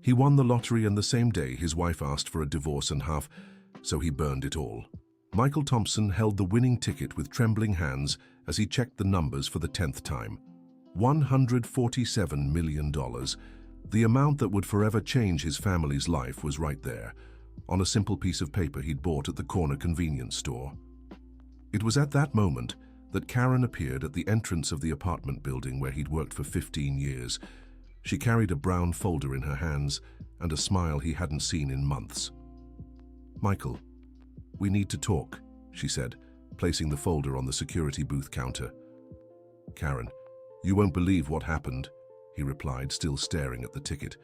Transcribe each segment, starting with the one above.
He won the lottery, and the same day his wife asked for a divorce and half, so he burned it all. Michael Thompson held the winning ticket with trembling hands as he checked the numbers for the 10th time. $147 million. The amount that would forever change his family's life was right there, on a simple piece of paper he'd bought at the corner convenience store. It was at that moment that Karen appeared at the entrance of the apartment building where he'd worked for 15 years. She carried a brown folder in her hands and a smile he hadn't seen in months. "Michael, we need to talk," she said, placing the folder on the security booth counter. "Karen, you won't believe what happened," he replied, still staring at the ticket.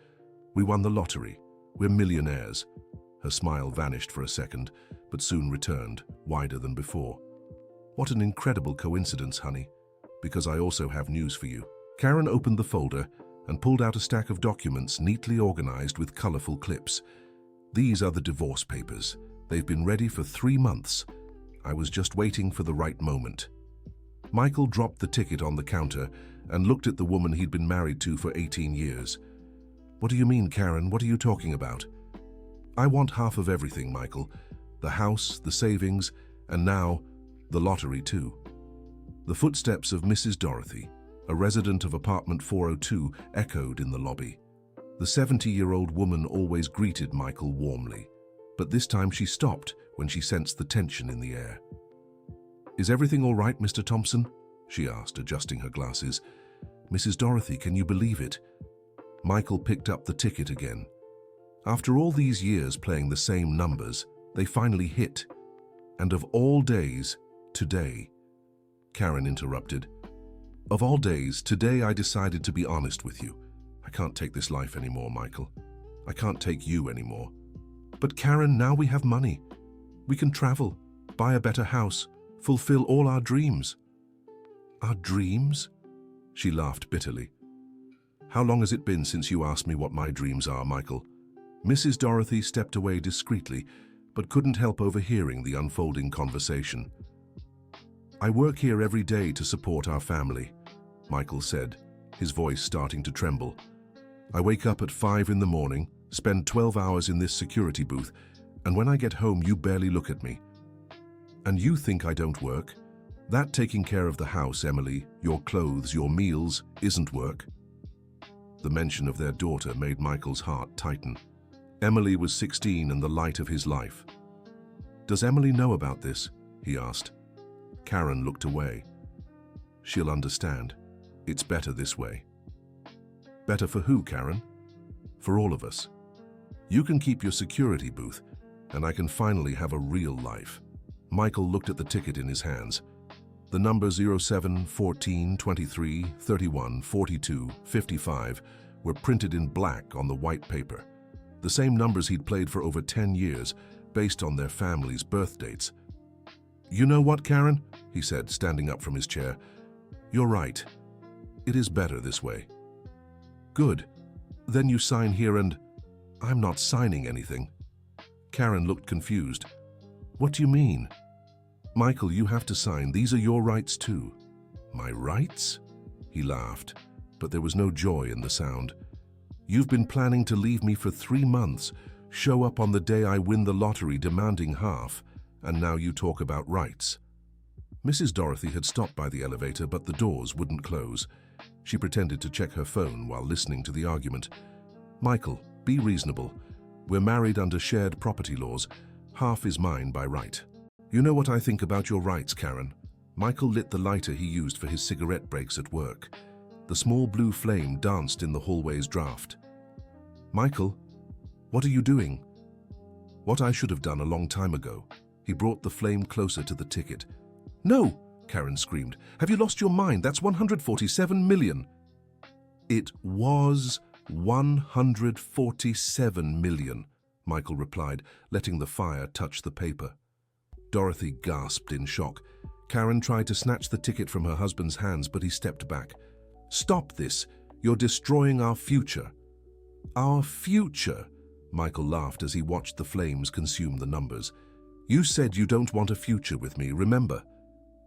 "We won the lottery. We're millionaires." Her smile vanished for a second, but soon returned, wider than before. "What an incredible coincidence, honey, because I also have news for you." Karen opened the folder and pulled out a stack of documents neatly organized with colorful clips. "These are the divorce papers. They've been ready for 3 months. I was just waiting for the right moment." Michael dropped the ticket on the counter and looked at the woman he'd been married to for 18 years. "What do you mean, Karen? What are you talking about?" "I want half of everything, Michael. The house, the savings, and now, the lottery too." The footsteps of Mrs. Dorothy, a resident of apartment 402, echoed in the lobby. The 70-year-old woman always greeted Michael warmly, but this time she stopped when she sensed the tension in the air. "Is everything all right, Mr. Thompson?" she asked, adjusting her glasses. "Mrs. Dorothy, can you believe it?" Michael picked up the ticket again. After all these years playing the same numbers, they finally hit. And of all days, today. Karen interrupted. "Of all days, today I decided to be honest with you. I can't take this life anymore, Michael. I can't take you anymore." "But Karen, now we have money. We can travel, buy a better house, fulfill all our dreams." "Our dreams?" She laughed bitterly. "How long has it been since you asked me what my dreams are, Michael?" Mrs. Dorothy stepped away discreetly, but couldn't help overhearing the unfolding conversation. "I work here every day to support our family," Michael said, his voice starting to tremble. "I wake up at 5 in the morning, spend 12 hours in this security booth, and when I get home you barely look at me. And you think I don't work? That taking care of the house, Emily, your clothes, your meals, isn't work?" The mention of their daughter made Michael's heart tighten. Emily was 16 and the light of his life. "Does Emily know about this?" he asked. Karen looked away. "She'll understand. It's better this way." "Better for who, Karen?" "For all of us. You can keep your security booth, and I can finally have a real life." Michael looked at the ticket in his hands. The numbers 07, 14, 23, 31, 42, 55 were printed in black on the white paper. The same numbers he'd played for over 10 years, based on their families' birth dates. "You know what, Karen?" he said, standing up from his chair. "You're right. It is better this way." "Good. Then you sign here and—" "I'm not signing anything." Karen looked confused. "What do you mean?" "Michael, you have to sign. These are your rights too." "My rights?" He laughed, but there was no joy in the sound. "You've been planning to leave me for 3 months, show up on the day I win the lottery demanding half, and now you talk about rights." Mrs. Dorothy had stopped by the elevator, but the doors wouldn't close. She pretended to check her phone while listening to the argument. "Michael, be reasonable. We're married under shared property laws. Half is mine by right." "You know what I think about your rights, Karen." Michael lit the lighter he used for his cigarette breaks at work. The small blue flame danced in the hallway's draft. "Michael, what are you doing?" "What I should have done a long time ago." He brought the flame closer to the ticket. "No!" Karen screamed. "Have you lost your mind? That's 147 million. "It was 147 million, Michael replied, letting the fire touch the paper. Dorothy gasped in shock. Karen tried to snatch the ticket from her husband's hands, but he stepped back. "Stop this! You're destroying our future." "Our future?" Michael laughed as he watched the flames consume the numbers. "You said you don't want a future with me, remember?"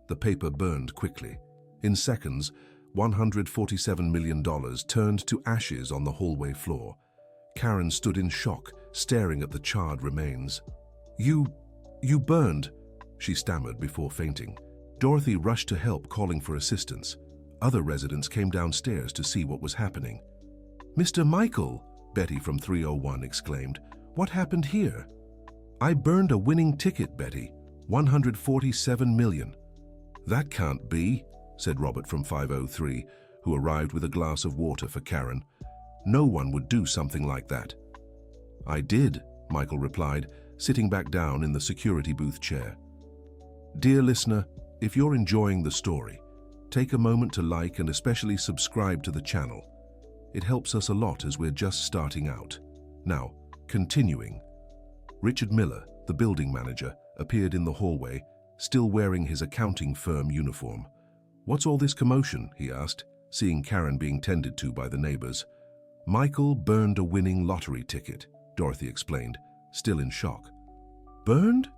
The paper burned quickly. In seconds, $147 million turned to ashes on the hallway floor. Karen stood in shock, staring at the charred remains. You burned," she stammered before fainting. Dorothy rushed to help, calling for assistance. Other residents came downstairs to see what was happening. "Mr. Michael," Betty from 301 exclaimed. "What happened here?" "I burned a winning ticket, Betty. 147 million. "That can't be," said Robert from 503, who arrived with a glass of water for Karen. "No one would do something like that." "I did," Michael replied, sitting back down in the security booth chair. Dear listener, if you're enjoying the story, take a moment to like and especially subscribe to the channel. It helps us a lot as we're just starting out. Now, continuing. Richard Miller, the building manager, appeared in the hallway, still wearing his accounting firm uniform. "What's all this commotion?" he asked, seeing Karen being tended to by the neighbors. "Michael burned a winning lottery ticket," Dorothy explained, still in shock. "Burned?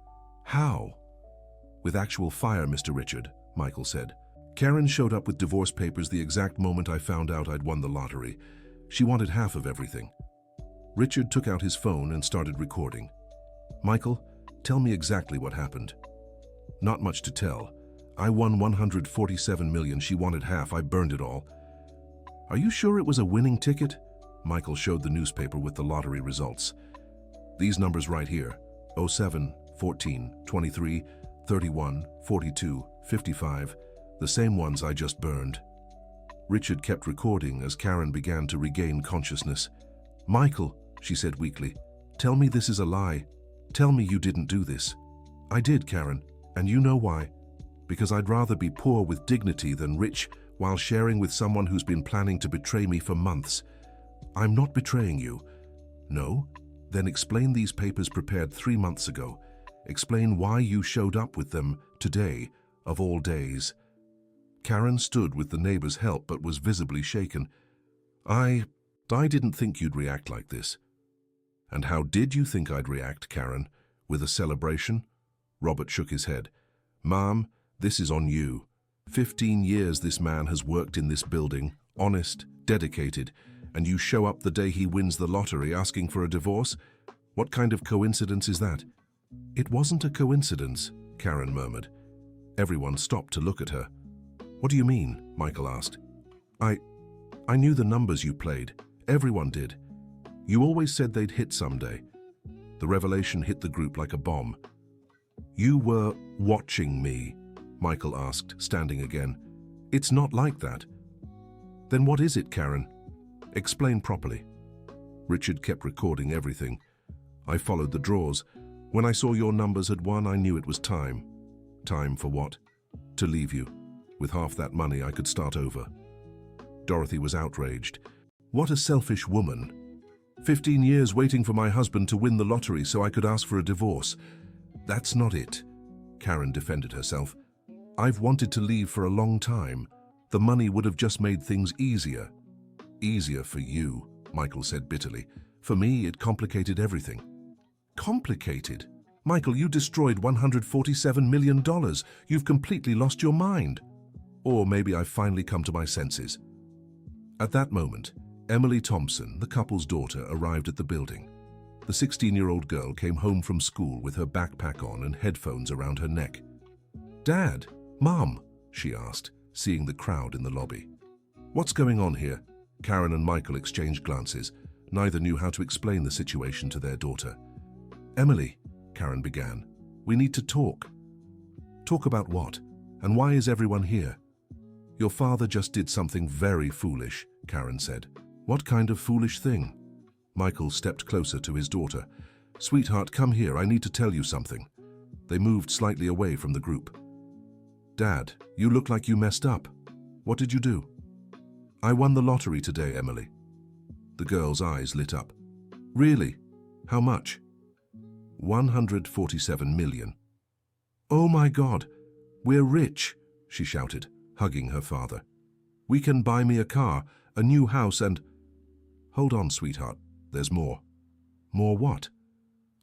How?" "With actual fire, Mr. Richard," Michael said. "Karen showed up with divorce papers the exact moment I found out I'd won the lottery. She wanted half of everything." Richard took out his phone and started recording. "Michael, tell me exactly what happened." "Not much to tell. I won 147 million. She wanted half. I burned it all." "Are you sure it was a winning ticket?" Michael showed the newspaper with the lottery results. "These numbers right here: 07, 14, 23, 31, 42, 55, the same ones I just burned." Richard kept recording as Karen began to regain consciousness. "Michael," she said weakly, "tell me this is a lie. Tell me you didn't do this." "I did, Karen, and you know why. Because I'd rather be poor with dignity than rich while sharing with someone who's been planning to betray me for months." "I'm not betraying you." "No? Then explain these papers prepared 3 months ago. Explain why you showed up with them today, of all days." Karen stood with the neighbor's help but was visibly shaken. I didn't think you'd react like this." "And how did you think I'd react, Karen? With a celebration?" Robert shook his head. "Ma'am, this is on you. 15 years this man has worked in this building, honest, dedicated, and you show up the day he wins the lottery asking for a divorce? What kind of coincidence is that?" "It wasn't a coincidence," Karen murmured. Everyone stopped to look at her. "What do you mean?" Michael asked. I knew the numbers you played. Everyone did. You always said they'd hit someday." The revelation hit the group like a bomb. "You were watching me?" Michael asked, standing again. "It's not like that." "Then what is it, Karen? Explain properly." Richard kept recording everything. "I followed the draws. When I saw your numbers had won, I knew it was time." "Time for what?" "To leave you. With half that money, I could start over." Dorothy was outraged. "What a selfish woman. 15 years waiting for my husband to win the lottery so I could ask for a divorce. That's not it." Karen defended herself. "I've wanted to leave for a long time. The money would have just made things easier." "Easier for you," Michael said bitterly. "For me, it complicated everything." "Complicated? Michael, you destroyed $147 million. You've completely lost your mind." "Or maybe I've finally come to my senses." At that moment, Emily Thompson, the couple's daughter, arrived at the building. The 16-year-old girl came home from school with her backpack on and headphones around her neck. "Dad, Mom," she asked, seeing the crowd in the lobby. "What's going on here?" Karen and Michael exchanged glances. Neither knew how to explain the situation to their daughter. "Emily," Karen began, "we need to talk." "Talk about what? And why is everyone here?" "Your father just did something very foolish," Karen said. "What kind of foolish thing?" Michael stepped closer to his daughter. "Sweetheart, come here. I need to tell you something." They moved slightly away from the group. "Dad, you look like you messed up. What did you do?" "I won the lottery today, Emily." The girl's eyes lit up. "Really? How much?" 147 million. "Oh my God, we're rich," she shouted, hugging her father. "We can buy me a car, a new house and—" "Hold on, sweetheart. There's more." "More what?"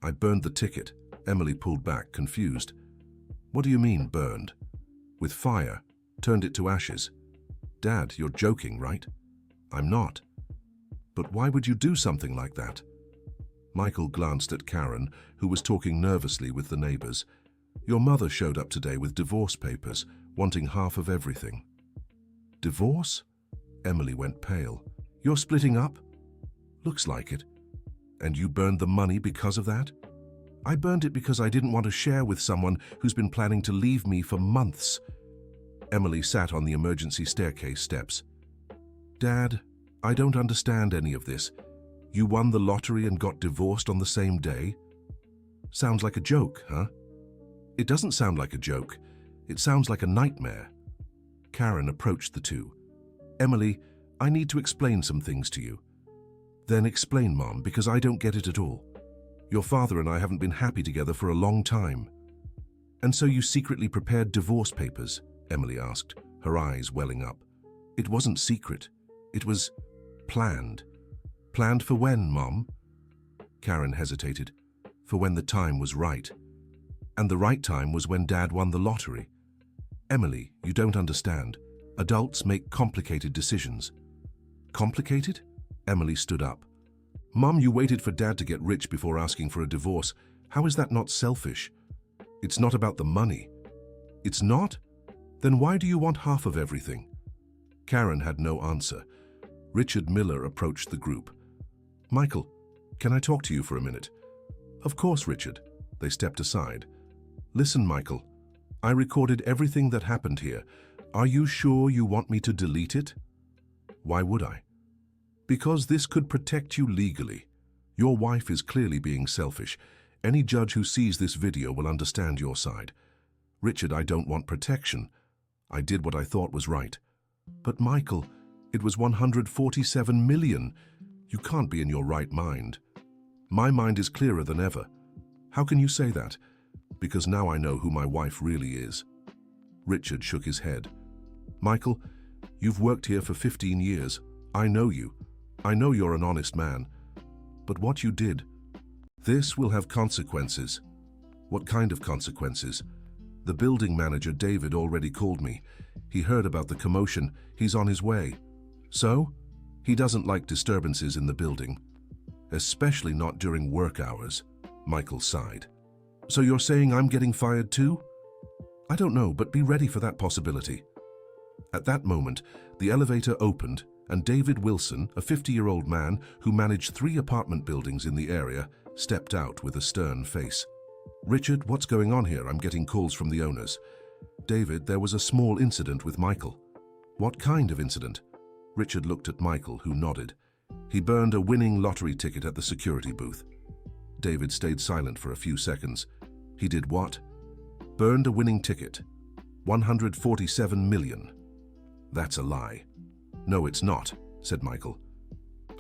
"I burned the ticket." Emily pulled back, confused. "What do you mean, burned?" "With fire. Turned it to ashes." "Dad, you're joking, right?" "I'm not." "But why would you do something like that?" Michael glanced at Karen, who was talking nervously with the neighbors. Your mother showed up today with divorce papers, wanting half of everything. Divorce? Emily went pale. You're splitting up? Looks like it. And you burned the money because of that? I burned it because I didn't want to share with someone who's been planning to leave me for months. Emily sat on the emergency staircase steps. Dad, I don't understand any of this. You won the lottery and got divorced on the same day? Sounds like a joke, huh? It doesn't sound like a joke. It sounds like a nightmare. Karen approached the two. Emily, I need to explain some things to you. Then explain, Mom, because I don't get it at all. Your father and I haven't been happy together for a long time. And so you secretly prepared divorce papers? Emily asked, her eyes welling up. It wasn't secret. It was planned. Planned for when, Mom? Karen hesitated. For when the time was right. And the right time was when Dad won the lottery. Emily, you don't understand. Adults make complicated decisions. Complicated? Emily stood up. Mom, you waited for Dad to get rich before asking for a divorce. How is that not selfish? It's not about the money. It's not? Then why do you want half of everything? Karen had no answer. Richard Miller approached the group. Michael, can I talk to you for a minute? Of course, Richard. They stepped aside. Listen, Michael. I recorded everything that happened here. Are you sure you want me to delete it? Why would I? Because this could protect you legally. Your wife is clearly being selfish. Any judge who sees this video will understand your side. Richard, I don't want protection. I did what I thought was right. But Michael, it was 147 million. You can't be in your right mind. My mind is clearer than ever. How can you say that? Because now I know who my wife really is. Richard shook his head. Michael, you've worked here for 15 years. I know you. I know you're an honest man. But what you did, this will have consequences. What kind of consequences? The building manager, David, already called me. He heard about the commotion. He's on his way. So? He doesn't like disturbances in the building. Especially not during work hours. Michael sighed. So you're saying I'm getting fired too? I don't know, but be ready for that possibility. At that moment, the elevator opened and David Wilson, a 50-year-old man who managed 3 apartment buildings in the area, stepped out with a stern face. Richard, what's going on here? I'm getting calls from the owners. David, there was a small incident with Michael. What kind of incident? Richard looked at Michael, who nodded. He burned a winning lottery ticket at the security booth. David stayed silent for a few seconds. He did what? Burned a winning ticket. 147 million. That's a lie. No, it's not, said Michael.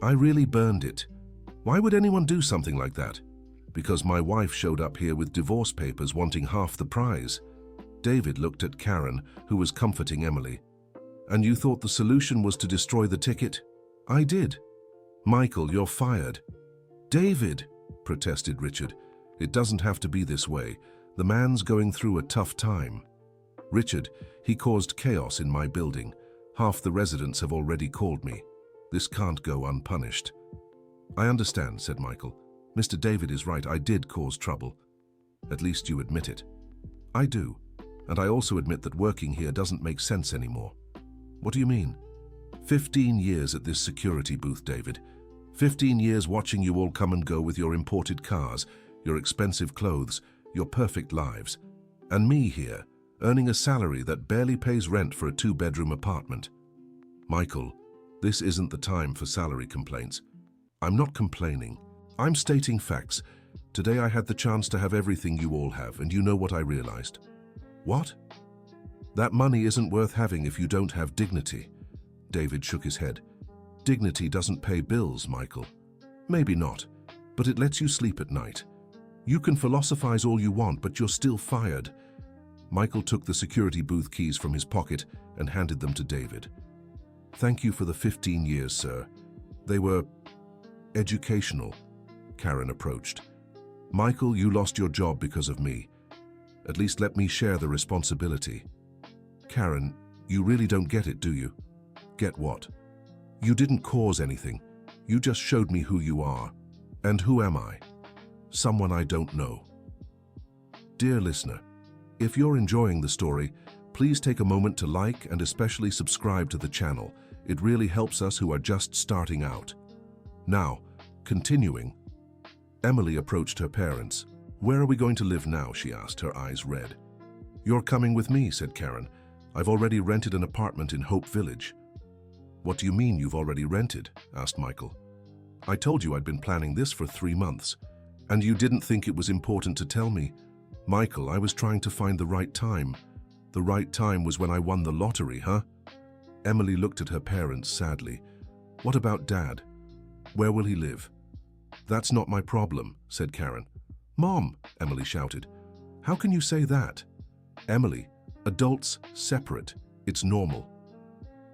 I really burned it. Why would anyone do something like that? Because my wife showed up here with divorce papers wanting half the prize. David looked at Karen, who was comforting Emily. And you thought the solution was to destroy the ticket? I did. Michael, you're fired. David, protested Richard. It doesn't have to be this way. The man's going through a tough time. Richard, he caused chaos in my building. Half the residents have already called me. This can't go unpunished. I understand, said Michael. Mr. David is right, I did cause trouble. At least you admit it. I do. And I also admit that working here doesn't make sense anymore. What do you mean? 15 years at this security booth, David. 15 years watching you all come and go with your imported cars, your expensive clothes, your perfect lives. And me here, earning a salary that barely pays rent for a 2-bedroom apartment. Michael, this isn't the time for salary complaints. I'm not complaining. I'm stating facts. Today I had the chance to have everything you all have, and you know what I realized. What? That money isn't worth having if you don't have dignity. David shook his head. Dignity doesn't pay bills, Michael. Maybe not, but it lets you sleep at night. You can philosophize all you want, but you're still fired. Michael took the security booth keys from his pocket and handed them to David. Thank you for the 15 years, sir. They were educational. Karen approached. Michael, you lost your job because of me. At least let me share the responsibility. Karen, you really don't get it, do you? Get what? You didn't cause anything. You just showed me who you are. And who am I? Someone I don't know. Dear listener, if you're enjoying the story, please take a moment to like and especially subscribe to the channel. It really helps us who are just starting out. Now, continuing, Emily approached her parents. "Where are we going to live now?" she asked, her eyes red. "You're coming with me," said Karen. "I've already rented an apartment in Hope Village." "What do you mean you've already rented?" asked Michael. "I told you I'd been planning this for 3 months. And you didn't think it was important to tell me?" "Michael, I was trying to find the right time. The right time was when I won the lottery, huh?" Emily looked at her parents sadly. "What about Dad? Where will he live?" "That's not my problem," said Karen. "Mom," Emily shouted. "How can you say that?" "Emily, adults separate. It's normal."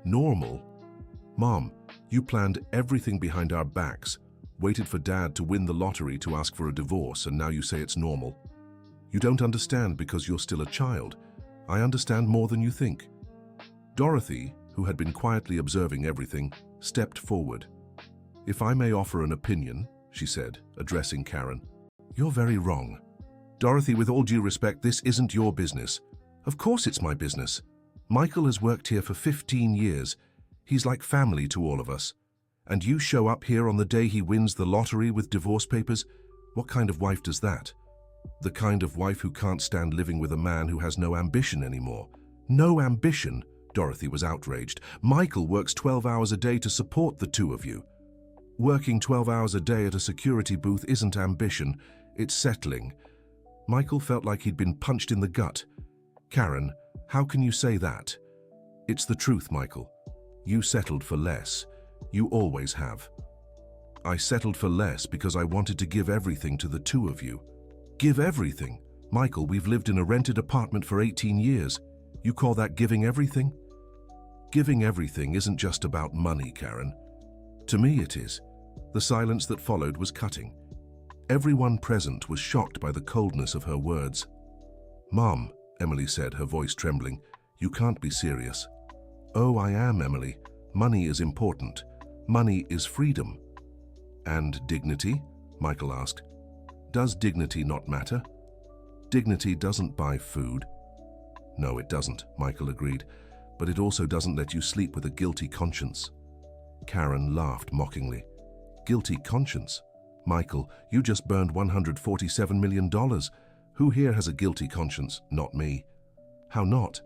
"Normal? Mom, you planned everything behind our backs, waited for Dad to win the lottery to ask for a divorce, and now you say it's normal. You don't understand because you're still a child. I understand more than you think." Dorothy, who had been quietly observing everything, stepped forward. "If I may offer an opinion," she said, addressing Karen. "You're very wrong. Dorothy, with all due respect, this isn't your business." "Of course it's my business. Michael has worked here for 15 years. He's like family to all of us. And you show up here on the day he wins the lottery with divorce papers? What kind of wife does that? The kind of wife who can't stand living with a man who has no ambition anymore." "No ambition?" Dorothy was outraged. "Michael works 12 hours a day to support the two of you." "Working 12 hours a day at a security booth isn't ambition, it's settling." Michael felt like he'd been punched in the gut. "Karen, how can you say that?" "It's the truth, Michael. You settled for less. You always have." "I settled for less because I wanted to give everything to the two of you." "Give everything? Michael, we've lived in a rented apartment for 18 years. You call that giving everything?" "Giving everything isn't just about money, Karen. To me it is." The silence that followed was cutting. Everyone present was shocked by the coldness of her words. "Mom," Emily said, her voice trembling, "you can't be serious." "Oh, I am, Emily. Money is important. Money is freedom." "And dignity?" Michael asked. "Does dignity not matter?" "Dignity doesn't buy food." "No, it doesn't," Michael agreed, "but it also doesn't let you sleep with a guilty conscience." Karen laughed mockingly. "Guilty conscience? Michael, you just burned $147 million. Who here has a guilty conscience? Not me." "How not?"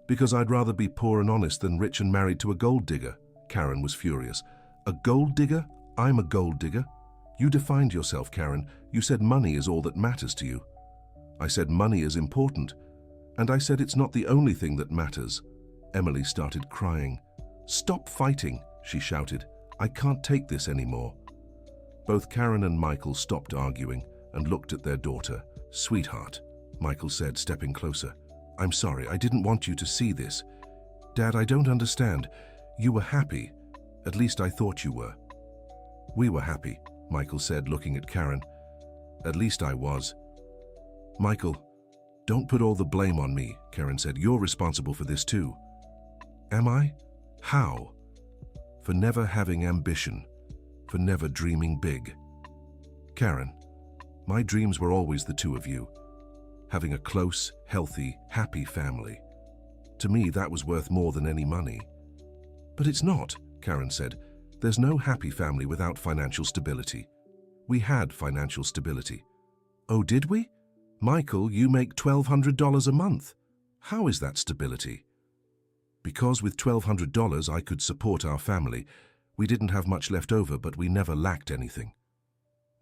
"Because I'd rather be poor and honest than rich and married to a gold digger." Karen was furious. "A gold digger? I'm a gold digger." "You defined yourself, Karen. You said money is all that matters to you." "I said money is important. And I said it's not the only thing that matters." Emily started crying. "Stop fighting," she shouted. "I can't take this anymore." Both Karen and Michael stopped arguing and looked at their daughter. "Sweetheart," Michael said, stepping closer. "I'm sorry, I didn't want you to see this." "Dad, I don't understand. You were happy. At least I thought you were." "We were happy," Michael said, looking at Karen. "At least I was." "Michael, don't put all the blame on me," Karen said. "You're responsible for this too." "Am I? How?" "For never having ambition. For never dreaming big." "Karen, my dreams were always the two of you. Having a close, healthy, happy family. To me, that was worth more than any money." "But it's not," Karen said. "There's no happy family without financial stability. We had financial stability." "Oh, did we? Michael, you make $1,200 a month. How is that stability?" "Because with $1,200 I could support our family. We didn't have much left over, but we never lacked anything."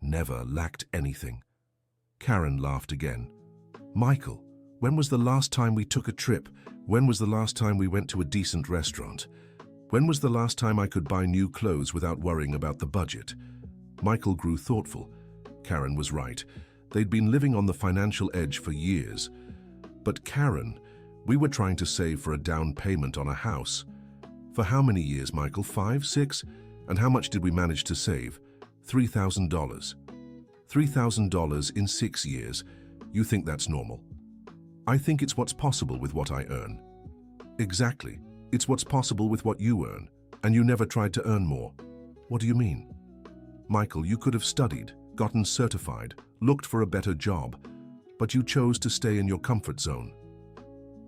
"Never lacked anything." Karen laughed again. "Michael, when was the last time we took a trip? When was the last time we went to a decent restaurant? When was the last time I could buy new clothes without worrying about the budget?" Michael grew thoughtful. Karen was right. They'd been living on the financial edge for years. "But Karen, we were trying to save for a down payment on a house." "For how many years, Michael? 5, 6? And how much did we manage to save?" $3,000. $3,000 in 6 years. You think that's normal? "I think it's what's possible with what I earn." "Exactly. It's what's possible with what you earn. And you never tried to earn more." "What do you mean?" "Michael, you could have studied gotten certified, looked for a better job, but you chose to stay in your comfort zone.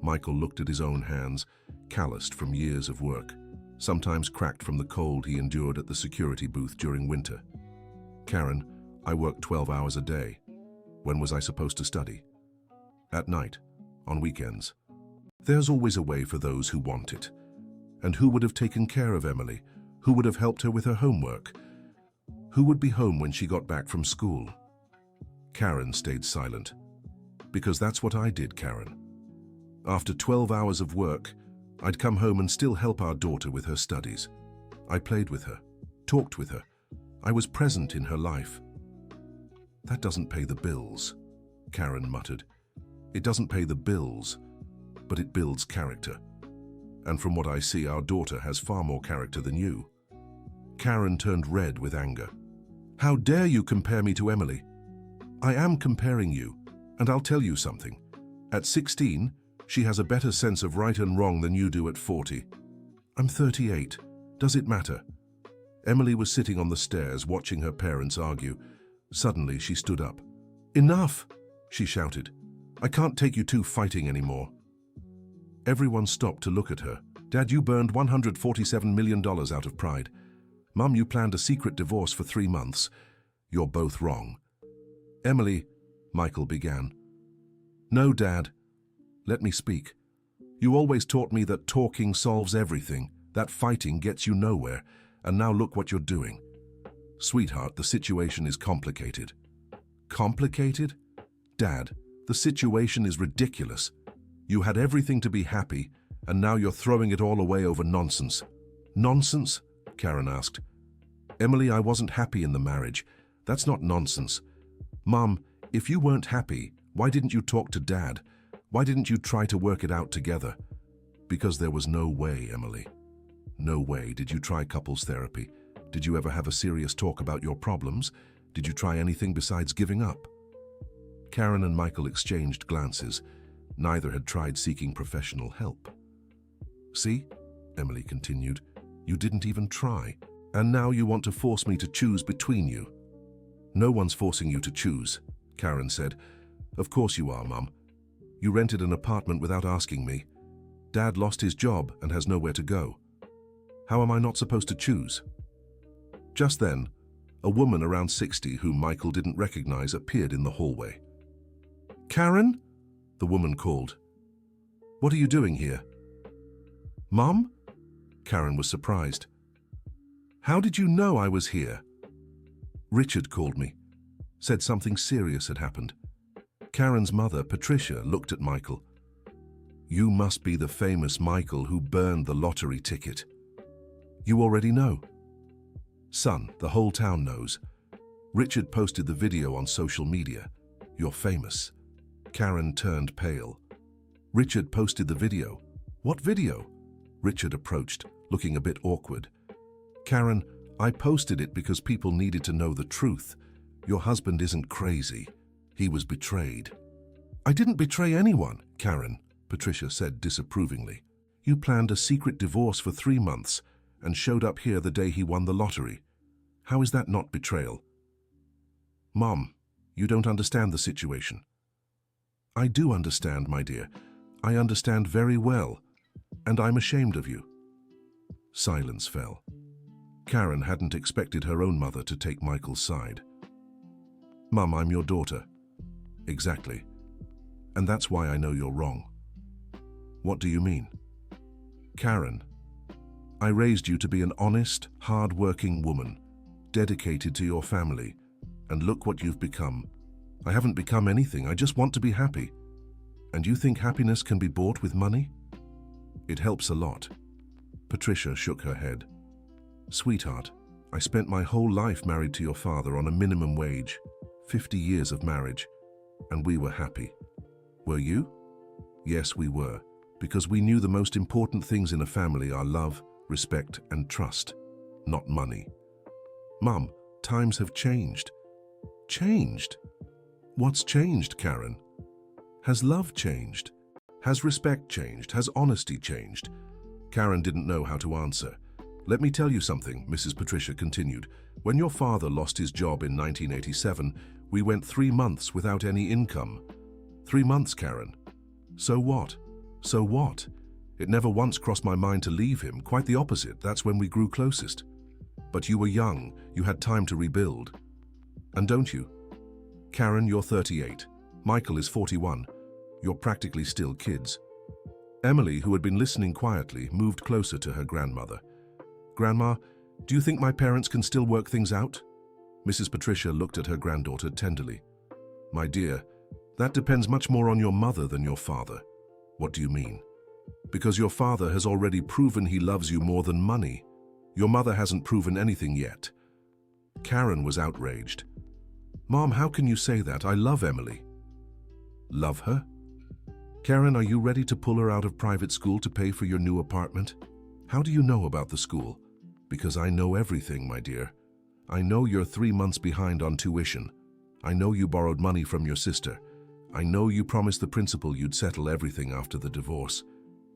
Michael looked at his own hands, calloused from years of work, sometimes cracked from the cold he endured at the security booth during winter. Karen, I work 12 hours a day. When was I supposed to study? At night, on weekends. There's always a way for those who want it. And who would have taken care of Emily? Who would have helped her with her homework? Who would be home when she got back from school? Karen stayed silent. Because that's what I did, Karen. After 12 hours of work, I'd come home and still help our daughter with her studies. I played with her, talked with her. I was present in her life. That doesn't pay the bills, Karen muttered. It doesn't pay the bills, but it builds character. And from what I see, our daughter has far more character than you. Karen turned red with anger. How dare you compare me to Emily? I am comparing you, and I'll tell you something. At 16, she has a better sense of right and wrong than you do at 40. I'm 38. Does it matter? Emily was sitting on the stairs watching her parents argue. Suddenly, she stood up. Enough, she shouted. I can't take you two fighting anymore. Everyone stopped to look at her. Dad, you burned $147 million out of pride. Mum, you planned a secret divorce for 3 months. You're both wrong. Emily, Michael began. No, Dad. Let me speak. You always taught me that talking solves everything, that fighting gets you nowhere, and now look what you're doing. Sweetheart, the situation is complicated. Complicated? Dad, the situation is ridiculous. You had everything to be happy, and now you're throwing it all away over nonsense. Nonsense? Karen asked. Emily, I wasn't happy in the marriage. That's not nonsense. Mom, if you weren't happy, why didn't you talk to Dad? Why didn't you try to work it out together? Because there was no way, Emily. No way. Did you try couples therapy? Did you ever have a serious talk about your problems? Did you try anything besides giving up? Karen and Michael exchanged glances. Neither had tried seeking professional help. See, Emily continued, you didn't even try. And now you want to force me to choose between you. No one's forcing you to choose, Karen said. Of course you are, Mum. You rented an apartment without asking me. Dad lost his job and has nowhere to go. How am I not supposed to choose? Just then, a woman around 60 whom Michael didn't recognize appeared in the hallway. Karen? The woman called. What are you doing here? Mum? Karen was surprised. How did you know I was here? Richard called me, said something serious had happened. Karen's mother, Patricia, looked at Michael. You must be the famous Michael who burned the lottery ticket. You already know. Son, the whole town knows. Richard posted the video on social media. You're famous. Karen turned pale. Richard posted the video. What video? Richard approached, looking a bit awkward. Karen, I posted it because people needed to know the truth. Your husband isn't crazy. He was betrayed. I didn't betray anyone, Karen, Patricia said disapprovingly. You planned a secret divorce for 3 months and showed up here the day he won the lottery. How is that not betrayal? Mom, you don't understand the situation. I do understand, my dear. I understand very well, and I'm ashamed of you. Silence fell. Karen hadn't expected her own mother to take Michael's side. Mum, I'm your daughter. Exactly. And that's why I know you're wrong. What do you mean? Karen, I raised you to be an honest, hard-working woman, dedicated to your family, and look what you've become. I haven't become anything, I just want to be happy. And you think happiness can be bought with money? It helps a lot. Patricia shook her head. Sweetheart, I spent my whole life married to your father on a minimum wage, 50 years of marriage, and we were happy. Were you? Yes, we were, because we knew the most important things in a family are love, respect, and trust, not money. Mum, times have changed. Changed? What's changed, Karen? Has love changed? Has respect changed? Has honesty changed? Karen didn't know how to answer. Let me tell you something, Mrs. Patricia continued. When your father lost his job in 1987, we went 3 months without any income. 3 months, Karen. So what? So what? It never once crossed my mind to leave him. Quite the opposite. That's when we grew closest. But you were young. You had time to rebuild. And don't you? Karen, you're 38. Michael is 41. You're practically still kids. Emily, who had been listening quietly, moved closer to her grandmother. Grandma, do you think my parents can still work things out? Mrs. Patricia looked at her granddaughter tenderly. My dear, that depends much more on your mother than your father. What do you mean? Because your father has already proven he loves you more than money. Your mother hasn't proven anything yet. Karen was outraged. Mom, how can you say that? I love Emily. Love her? Karen, are you ready to pull her out of private school to pay for your new apartment? How do you know about the school? Because I know everything, my dear. I know you're 3 months behind on tuition. I know you borrowed money from your sister. I know you promised the principal you'd settle everything after the divorce.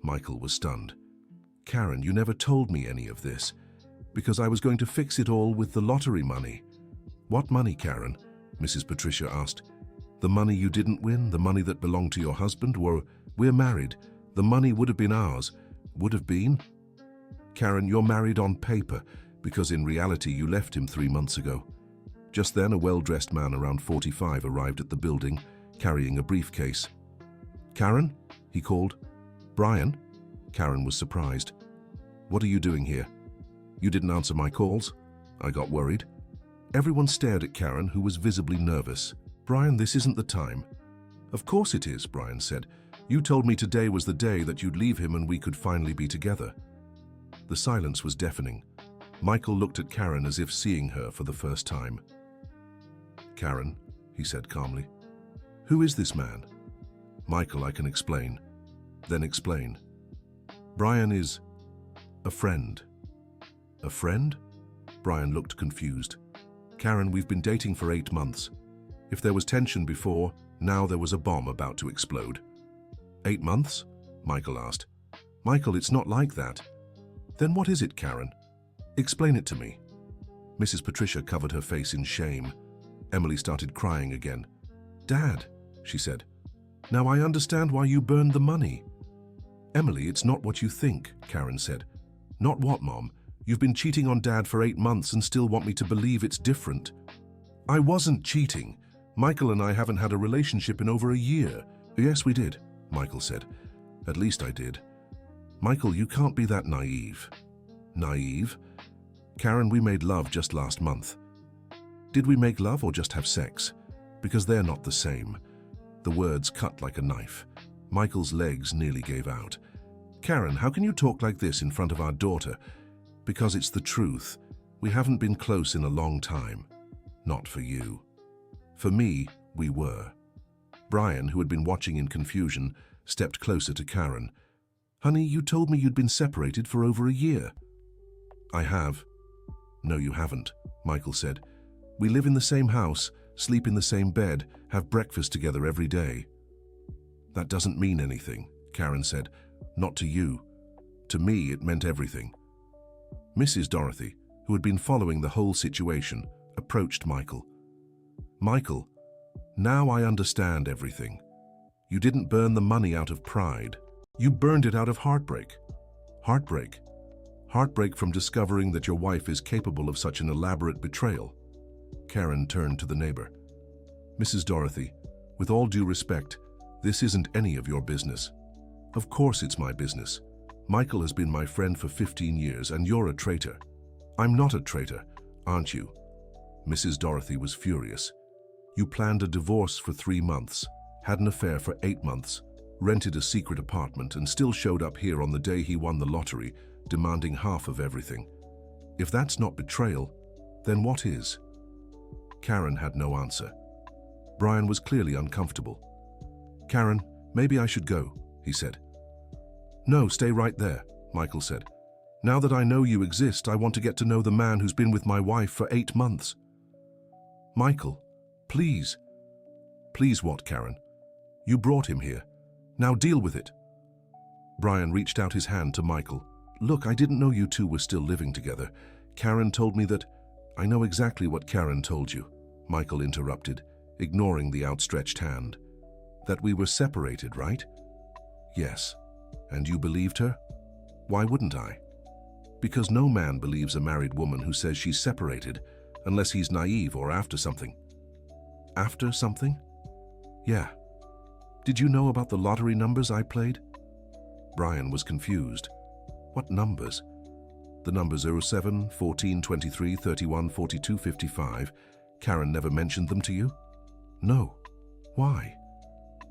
Michael was stunned. Karen, you never told me any of this, because I was going to fix it all with the lottery money. What money, Karen? Mrs. Patricia asked. The money you didn't win, the money that belonged to your husband? We're married. The money would have been ours. Would have been? Karen, you're married on paper, because in reality you left him 3 months ago. Just then, a well-dressed man around 45 arrived at the building, carrying a briefcase. Karen? He called. Brian? Karen was surprised. What are you doing here? You didn't answer my calls? I got worried. Everyone stared at Karen, who was visibly nervous. Brian, this isn't the time. Of course it is, Brian said. You told me today was the day that you'd leave him and we could finally be together. The silence was deafening. Michael looked at Karen as if seeing her for the first time. Karen, he said calmly. Who is this man? Michael, I can explain. Then explain. Brian is a friend. A friend? Brian looked confused. Karen, we've been dating for 8 months. If there was tension before, now there was a bomb about to explode. 8 months? Michael asked. Michael, it's not like that. Then what is it, Karen? Explain it to me. Mrs. Patricia covered her face in shame. Emily started crying again. Dad, she said. Now I understand why you burned the money. Emily, it's not what you think, Karen said. Not what, Mom? You've been cheating on Dad for 8 months and still want me to believe it's different. I wasn't cheating. Michael and I haven't had a relationship in over a year. Yes, we did, Michael said. At least I did. Michael, you can't be that naive. Naive? Karen, we made love just last month. Did we make love or just have sex? Because they're not the same. The words cut like a knife. Michael's legs nearly gave out. Karen, how can you talk like this in front of our daughter? Because it's the truth. We haven't been close in a long time. Not for you. For me, we were. Brian, who had been watching in confusion, stepped closer to Karen. Honey, you told me you'd been separated for over a year. I have. No, you haven't, Michael said. We live in the same house, sleep in the same bed, have breakfast together every day. That doesn't mean anything, Karen said. Not to you. To me, it meant everything. Mrs. Dorothy, who had been following the whole situation, approached Michael. Michael, now I understand everything. You didn't burn the money out of pride. You burned it out of heartbreak. Heartbreak. Heartbreak from discovering that your wife is capable of such an elaborate betrayal. Karen turned to the neighbor. Mrs. Dorothy, with all due respect, this isn't any of your business. Of course it's my business. Michael has been my friend for 15 years and you're a traitor. I'm not a traitor, aren't you? Mrs. Dorothy was furious. You planned a divorce for 3 months, had an affair for 8 months, rented a secret apartment and still showed up here on the day he won the lottery, demanding half of everything. If that's not betrayal, then what is? Karen had no answer. Brian was clearly uncomfortable. Karen, maybe I should go, he said. No, stay right there, Michael said. Now that I know you exist, I want to get to know the man who's been with my wife for 8 months. Michael, please. Please what, Karen? You brought him here. Now deal with it. Brian reached out his hand to Michael. Look, I didn't know you two were still living together. Karen told me that—" "I know exactly what Karen told you," Michael interrupted, ignoring the outstretched hand. "That we were separated, right?" "Yes. And you believed her?" "Why wouldn't I?" "Because no man believes a married woman who says she's separated, unless he's naive or after something." "After something?" "Yeah. Did you know about the lottery numbers I played?" Brian was confused. "What numbers?" "The numbers 07, 14, 23, 31, 42, 55. Karen never mentioned them to you?" "No. Why?"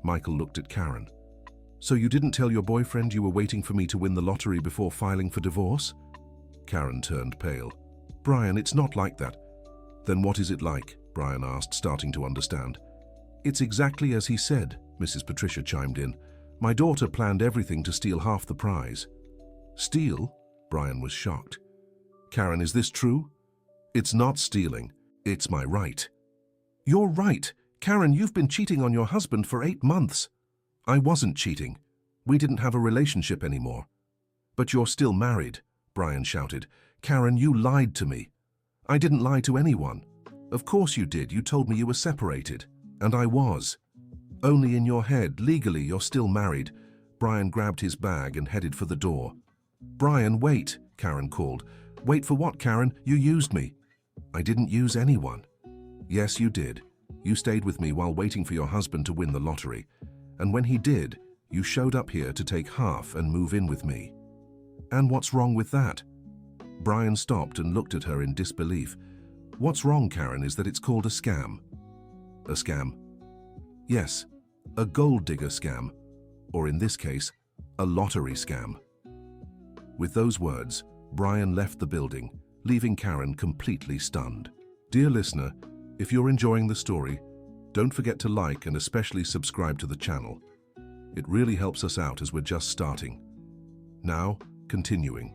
Michael looked at Karen. "So you didn't tell your boyfriend you were waiting for me to win the lottery before filing for divorce?" Karen turned pale. "Brian, it's not like that." "Then what is it like?" Brian asked, starting to understand. "It's exactly as he said," Mrs. Patricia chimed in. "My daughter planned everything to steal half the prize." "Steal?" Brian was shocked. "Karen, is this true?" "It's not stealing. It's my right." "You're right. Karen, you've been cheating on your husband for 8 months. "I wasn't cheating. We didn't have a relationship anymore." "But you're still married," Brian shouted. "Karen, you lied to me." "I didn't lie to anyone." "Of course you did. You told me you were separated." "And I was." "Only in your head. Legally, you're still married." Brian grabbed his bag and headed for the door. "Brian, wait," Karen called. "Wait for what, Karen? You used me." "I didn't use anyone." "Yes, you did. You stayed with me while waiting for your husband to win the lottery. And when he did, you showed up here to take half and move in with me." "And what's wrong with that?" Brian stopped and looked at her in disbelief. "What's wrong, Karen, is that it's called a scam." "A scam?" "Yes, a gold digger scam. Or in this case, a lottery scam." With those words, Brian left the building, leaving Karen completely stunned. Dear listener, if you're enjoying the story, don't forget to like and especially subscribe to the channel. It really helps us out as we're just starting. Now, continuing.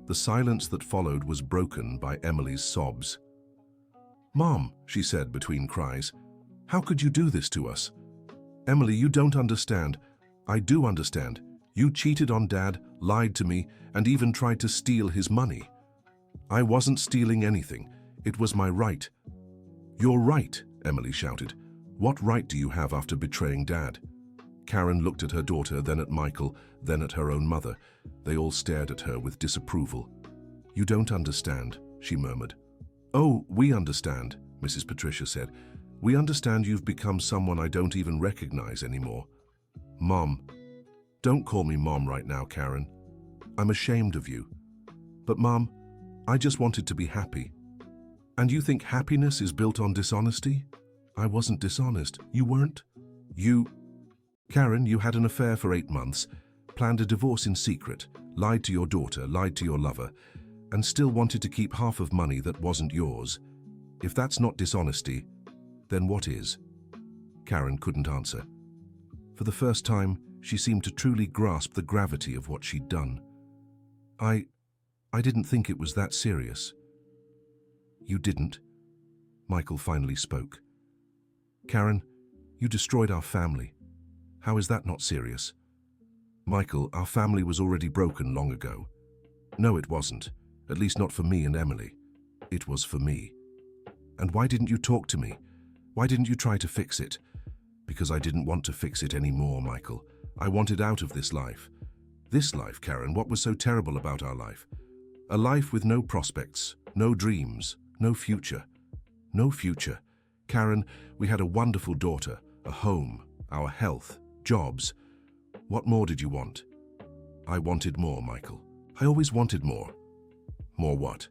The silence that followed was broken by Emily's sobs. "Mom," she said between cries, "how could you do this to us?" "Emily, you don't understand." "I do understand. You cheated on Dad, lied to me, and even tried to steal his money." "I wasn't stealing anything. It was my right." "Your right," Emily shouted. "What right do you have after betraying Dad?" Karen looked at her daughter, then at Michael, then at her own mother. They all stared at her with disapproval. "You don't understand," she murmured. "Oh, we understand," Mrs. Patricia said. "We understand you've become someone I don't even recognize anymore." "Mom." "Don't call me Mom right now, Karen. I'm ashamed of you." "But Mom, I just wanted to be happy." "And you think happiness is built on dishonesty?" "I wasn't dishonest. You weren't?" "You—" "Karen, you had an affair for 8 months, planned a divorce in secret, lied to your daughter, lied to your lover, and still wanted to keep half of money that wasn't yours. If that's not dishonesty, then what is?" Karen couldn't answer. For the first time, she seemed to truly grasp the gravity of what she'd done. I didn't think it was that serious." "You didn't?" Michael finally spoke. "Karen, you destroyed our family. How is that not serious?" "Michael, our family was already broken long ago." "No, it wasn't. At least not for me and Emily. It was for me." "And why didn't you talk to me? Why didn't you try to fix it?" "Because I didn't want to fix it anymore, Michael. I wanted out of this life." "This life, Karen, what was so terrible about our life?" "A life with no prospects, no dreams, no future." "No future. Karen, we had a wonderful daughter, a home, our health, jobs. What more did you want?" "I wanted more, Michael. I always wanted more." "More what?"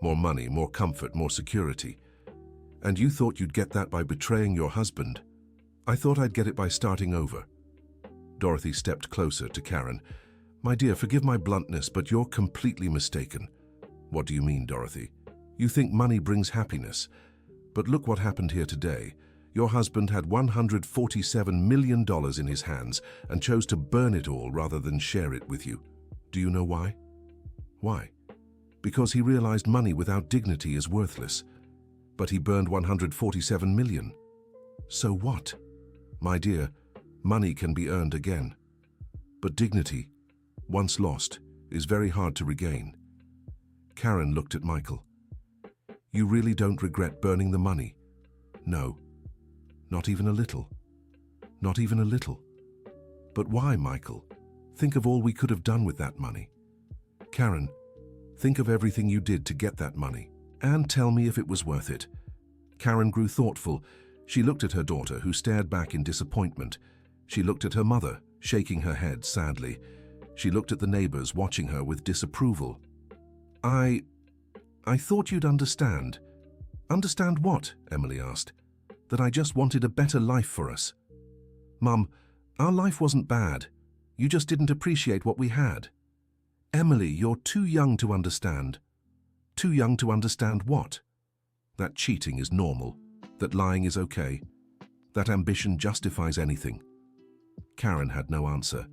"More money, more comfort, more security." "And you thought you'd get that by betraying your husband?" "I thought I'd get it by starting over." Dorothy stepped closer to Karen. "My dear, forgive my bluntness, but you're completely mistaken." "What do you mean, Dorothy?" "You think money brings happiness. But look what happened here today. Your husband had $147 million in his hands and chose to burn it all rather than share it with you. Do you know why?" "Why?" "Because he realized money without dignity is worthless. But he burned $147 million. So what?" "My dear, money can be earned again. But dignity, once lost, is very hard to regain. Karen looked at Michael. You really don't regret burning the money? No. Not even a little. Not even a little. But why, Michael? Think of all we could have done with that money. Karen, think of everything you did to get that money, and tell me if it was worth it. Karen grew thoughtful. She looked at her daughter, who stared back in disappointment. She looked at her mother, shaking her head sadly. She looked at the neighbors, watching her with disapproval. I thought you'd understand. Understand what? Emily asked. That I just wanted a better life for us. Mum, our life wasn't bad. You just didn't appreciate what we had. Emily, you're too young to understand. Too young to understand what? That cheating is normal, that lying is okay, that ambition justifies anything. Karen had no answer.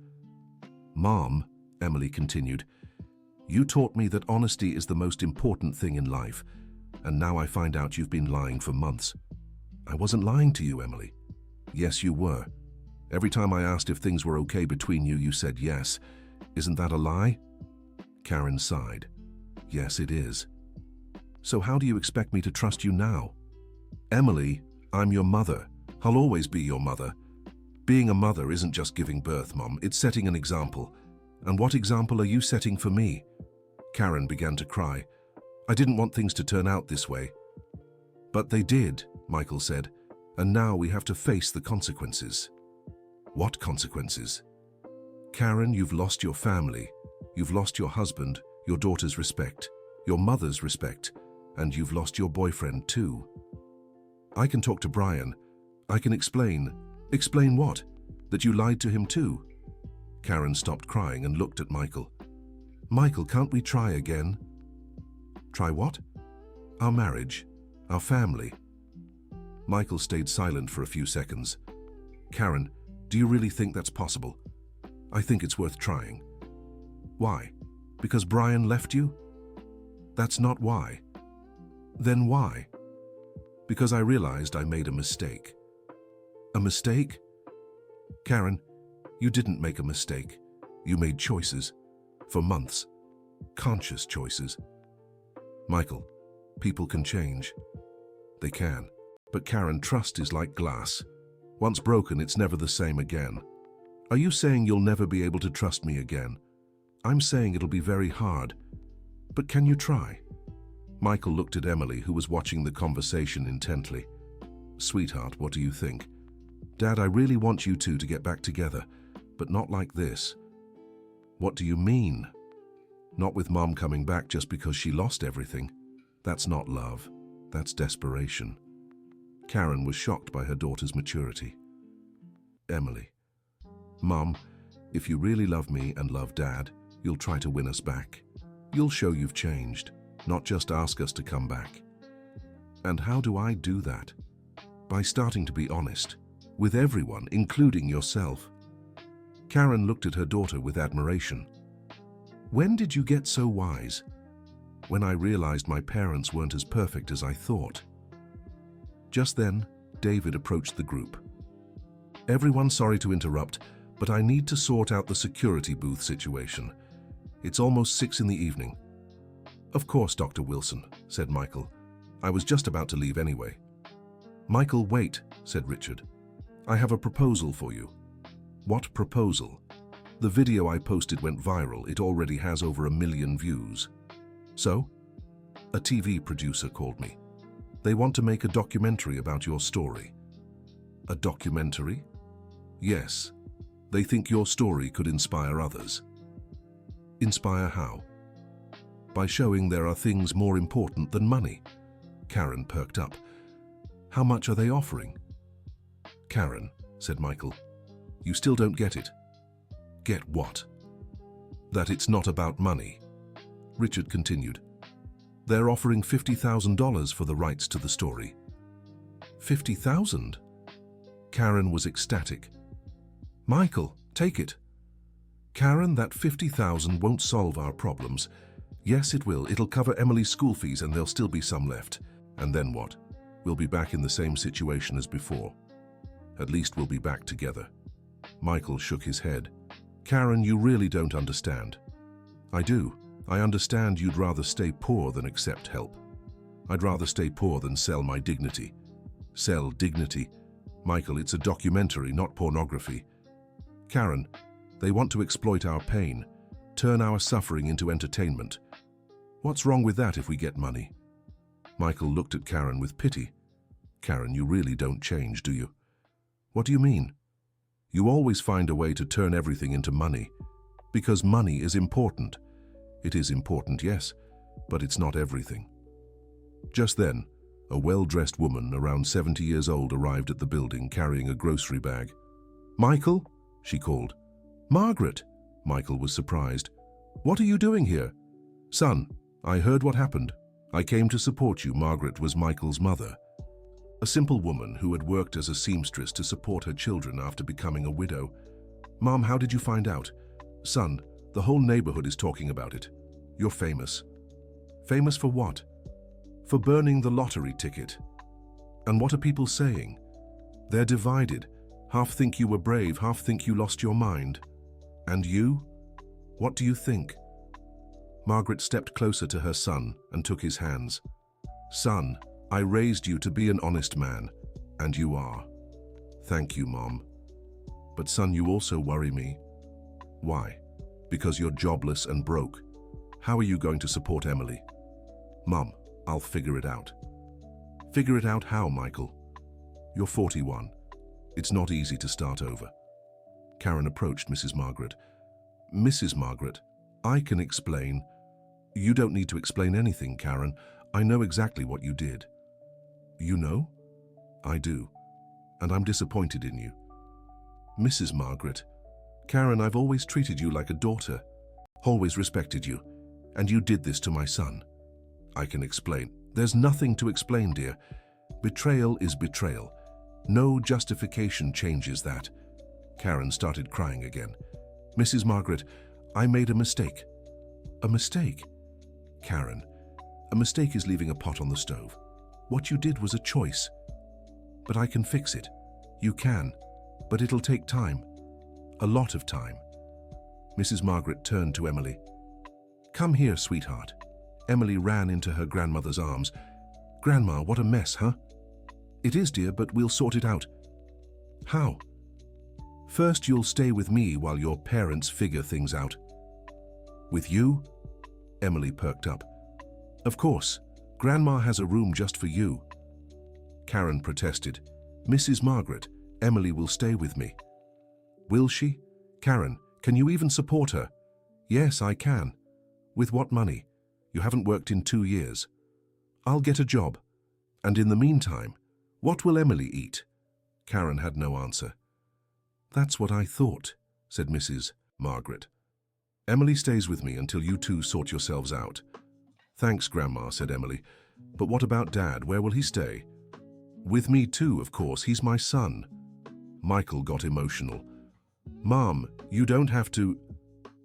Mom, Emily continued, you taught me that honesty is the most important thing in life, and now I find out you've been lying for months. I wasn't lying to you, Emily. Yes, you were. Every time I asked if things were okay between you, you said yes. Isn't that a lie? Karen sighed. Yes, it is. So how do you expect me to trust you now? Emily, I'm your mother. I'll always be your mother. Being a mother isn't just giving birth, Mom. It's setting an example. And what example are you setting for me? Karen began to cry. I didn't want things to turn out this way. But they did, Michael said. And now we have to face the consequences. What consequences? Karen, you've lost your family. You've lost your husband, your daughter's respect, your mother's respect, and you've lost your boyfriend too. I can talk to Brian. I can explain. Explain what? That you lied to him too? Karen stopped crying and looked at Michael. Michael, can't we try again? Try what? Our marriage, our family. Michael stayed silent for a few seconds. Karen, do you really think that's possible? I think it's worth trying. Why? Because Brian left you? That's not why. Then why? Because I realized I made a mistake. A mistake? Karen, you didn't make a mistake. You made choices. For months. Conscious choices. Michael, people can change. They can. But Karen, trust is like glass. Once broken, it's never the same again. Are you saying you'll never be able to trust me again? I'm saying it'll be very hard. But can you try? Michael looked at Emily, who was watching the conversation intently. Sweetheart, what do you think? Dad, I really want you two to get back together, but not like this. What do you mean? Not with Mom coming back just because she lost everything. That's not love. That's desperation. Karen was shocked by her daughter's maturity. Emily. Mom, if you really love me and love Dad, you'll try to win us back. You'll show you've changed, not just ask us to come back. And how do I do that? By starting to be honest, with everyone, including yourself. Karen looked at her daughter with admiration. When did you get so wise? When I realized my parents weren't as perfect as I thought. Just then, David approached the group. Everyone, sorry to interrupt, but I need to sort out the security booth situation. It's almost 6 in the evening. Of course, Dr. Wilson, said Michael. I was just about to leave anyway. Michael, wait, said Richard. I have a proposal for you. What proposal? The video I posted went viral. It already has over 1 million views. So? A TV producer called me. They want to make a documentary about your story. A documentary? Yes. They think your story could inspire others. Inspire how? By showing there are things more important than money. Karen perked up. How much are they offering? Karen, said Michael, you still don't get it. Get what? That it's not about money. Richard continued. They're offering $50,000 for the rights to the story. 50,000? Karen was ecstatic. Michael, take it. Karen, that 50,000 won't solve our problems. Yes, it will. It'll cover Emily's school fees and there'll still be some left. And then what? We'll be back in the same situation as before. At least we'll be back together. Michael shook his head. Karen, you really don't understand. I do. I understand you'd rather stay poor than accept help. I'd rather stay poor than sell my dignity. Sell dignity? Michael, it's a documentary, not pornography. Karen, they want to exploit our pain, turn our suffering into entertainment. What's wrong with that if we get money? Michael looked at Karen with pity. Karen, you really don't change, do you? What do you mean? You always find a way to turn everything into money. Because money is important. It is important, yes, but it's not everything. Just then, a well-dressed woman around 70 years old arrived at the building carrying a grocery bag. Michael? She called. Margaret? Michael was surprised. What are you doing here? Son, I heard what happened. I came to support you. Margaret was Michael's mother. A simple woman who had worked as a seamstress to support her children after becoming a widow. Mom, how did you find out? Son, the whole neighborhood is talking about it. You're famous. Famous for what? For burning the lottery ticket. And what are people saying? They're divided. Half think you were brave, half think you lost your mind. And you? What do you think? Margaret stepped closer to her son and took his hands. Son, I raised you to be an honest man, and you are. Thank you, Mom. But son, you also worry me. Why? Because you're jobless and broke. How are you going to support Emily? Mom, I'll figure it out. Figure it out how, Michael? You're 41. It's not easy to start over. Karen approached Mrs. Margaret. Mrs. Margaret, I can explain. You don't need to explain anything, Karen. I know exactly what you did. You know? I do. And I'm disappointed in you. Mrs. Margaret, Karen, I've always treated you like a daughter, always respected you, and you did this to my son. I can explain. There's nothing to explain, dear. Betrayal is betrayal. No justification changes that. Karen started crying again. Mrs. Margaret, I made a mistake. A mistake? Karen, a mistake is leaving a pot on the stove. What you did was a choice. But I can fix it. You can. But it'll take time. A lot of time. Mrs. Margaret turned to Emily. Come here, sweetheart. Emily ran into her grandmother's arms. Grandma, what a mess, huh? It is, dear, but we'll sort it out. How? First, you'll stay with me while your parents figure things out. With you? Emily perked up. Of course. Grandma has a room just for you. Karen protested. Mrs. Margaret, Emily will stay with me. Will she? Karen, can you even support her? Yes, I can. With what money? You haven't worked in 2 years. I'll get a job. And in the meantime, what will Emily eat? Karen had no answer. That's what I thought, said Mrs. Margaret. Emily stays with me until you two sort yourselves out. Thanks, Grandma, said Emily. But what about Dad? Where will he stay? With me too, of course. He's my son. Michael got emotional. Mom, you don't have to...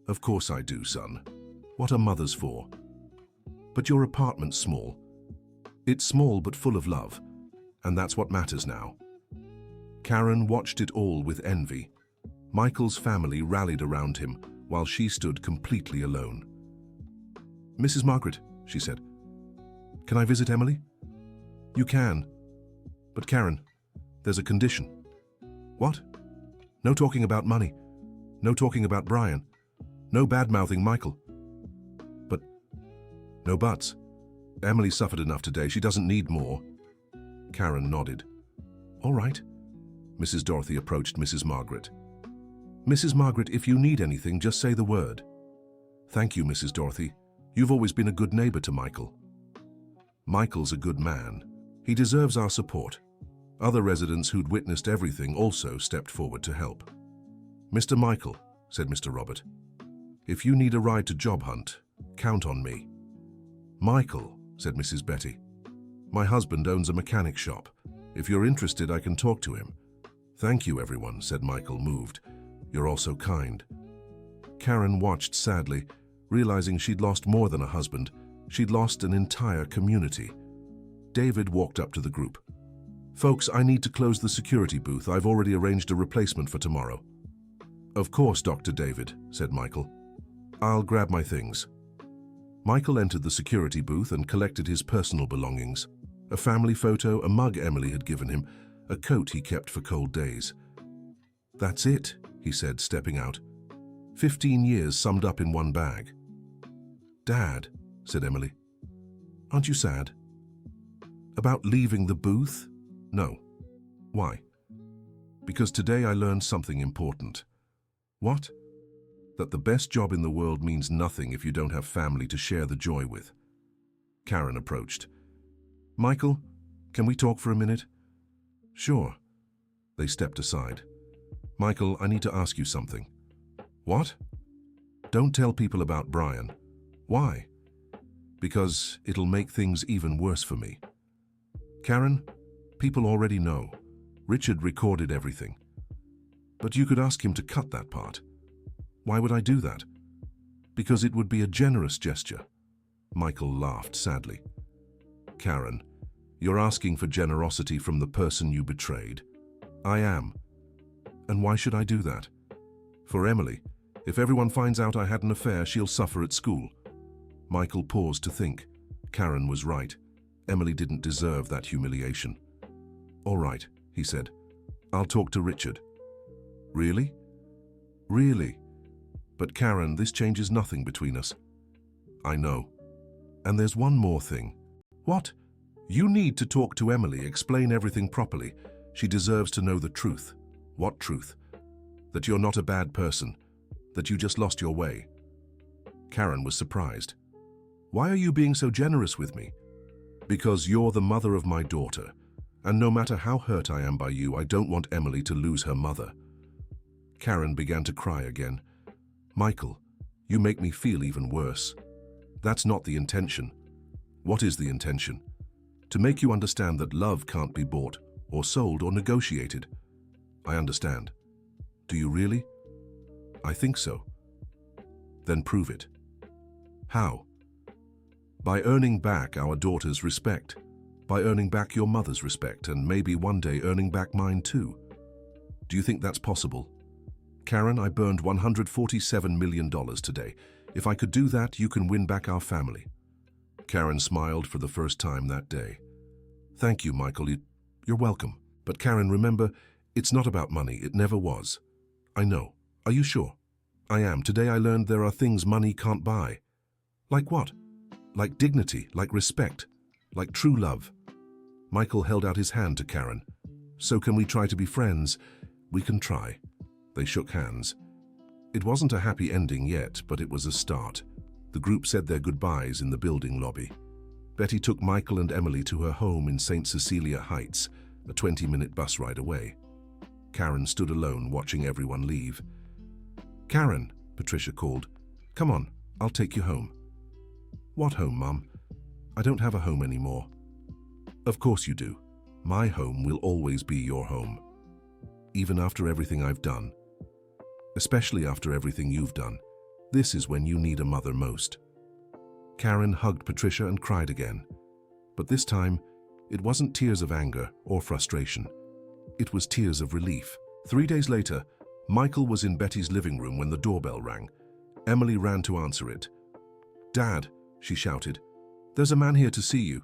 Of course I do, son. What are mothers for? But your apartment's small. It's small but full of love. And that's what matters now. Karen watched it all with envy. Michael's family rallied around him while she stood completely alone. Mrs. Margaret, she said, can I visit Emily? You can. But Karen, there's a condition. What? No talking about money. No talking about Brian. No bad-mouthing Michael. But no buts. Emily suffered enough today. She doesn't need more. Karen nodded. All right. Mrs. Dorothy approached Mrs. Margaret. Mrs. Margaret, if you need anything, just say the word. Thank you, Mrs. Dorothy. You've always been a good neighbor to Michael. Michael's a good man. He deserves our support. Other residents who'd witnessed everything also stepped forward to help. Mr. Michael, said Mr. Robert, if you need a ride to Job Hunt, count on me. Michael, said Mrs. Betty, my husband owns a mechanic shop. If you're interested, I can talk to him. Thank you, everyone, said Michael, moved. You're all so kind. Karen watched sadly, realizing she'd lost more than a husband. She'd lost an entire community. David walked up to the group. Folks, I need to close the security booth. I've already arranged a replacement for tomorrow. Of course, Dr. David, said Michael. I'll grab my things. Michael entered the security booth and collected his personal belongings. A family photo, a mug Emily had given him, a coat he kept for cold days. That's it, he said, stepping out. 15 years summed up in one bag. Dad, said Emily, aren't you sad? About leaving the booth? No. Why? Because today I learned something important. What? That the best job in the world means nothing if you don't have family to share the joy with. Karen approached. Michael, can we talk for a minute? Sure. They stepped aside. Michael, I need to ask you something. What? Don't tell people about Brian. Why? Because it'll make things even worse for me. Karen, people already know. Richard recorded everything. But you could ask him to cut that part. Why would I do that? Because it would be a generous gesture. Michael laughed sadly. Karen, you're asking for generosity from the person you betrayed. I am. And why should I do that? For Emily, if everyone finds out I had an affair, she'll suffer at school. Michael paused to think. Karen was right. Emily didn't deserve that humiliation. All right, he said. I'll talk to Richard. Really? Really? But Karen, this changes nothing between us. I know. And there's one more thing. What? You need to talk to Emily, explain everything properly. She deserves to know the truth. What truth? That you're not a bad person. That you just lost your way. Karen was surprised. Why are you being so generous with me? Because you're the mother of my daughter. And no matter how hurt I am by you, I don't want Emily to lose her mother. Karen began to cry again. Michael, you make me feel even worse. That's not the intention. What is the intention? To make you understand that love can't be bought, or sold, or negotiated. I understand. Do you really? I think so. Then prove it. How? By earning back our daughter's respect. By earning back your mother's respect, and maybe one day earning back mine too. Do you think that's possible? Karen, I burned $147 million today. If I could do that, you can win back our family. Karen smiled for the first time that day. Thank you, Michael. You're welcome. But Karen, remember, it's not about money. It never was. I know. Are you sure? I am. Today I learned there are things money can't buy. Like what? Like dignity, like respect, like true love. Michael held out his hand to Karen. So can we try to be friends? We can try. They shook hands. It wasn't a happy ending yet, but it was a start. The group said their goodbyes in the building lobby. Betty took Michael and Emily to her home in St. Cecilia Heights, a 20-minute bus ride away. Karen stood alone, watching everyone leave. Karen, Patricia called. Come on, I'll take you home. What home, Mum? I don't have a home anymore. Of course you do. My home will always be your home. Even after everything I've done. Especially after everything you've done. This is when you need a mother most. Karen hugged Patricia and cried again. But this time, it wasn't tears of anger or frustration. It was tears of relief. 3 days later, Michael was in Betty's living room when the doorbell rang. Emily ran to answer it. Dad, she shouted, there's a man here to see you.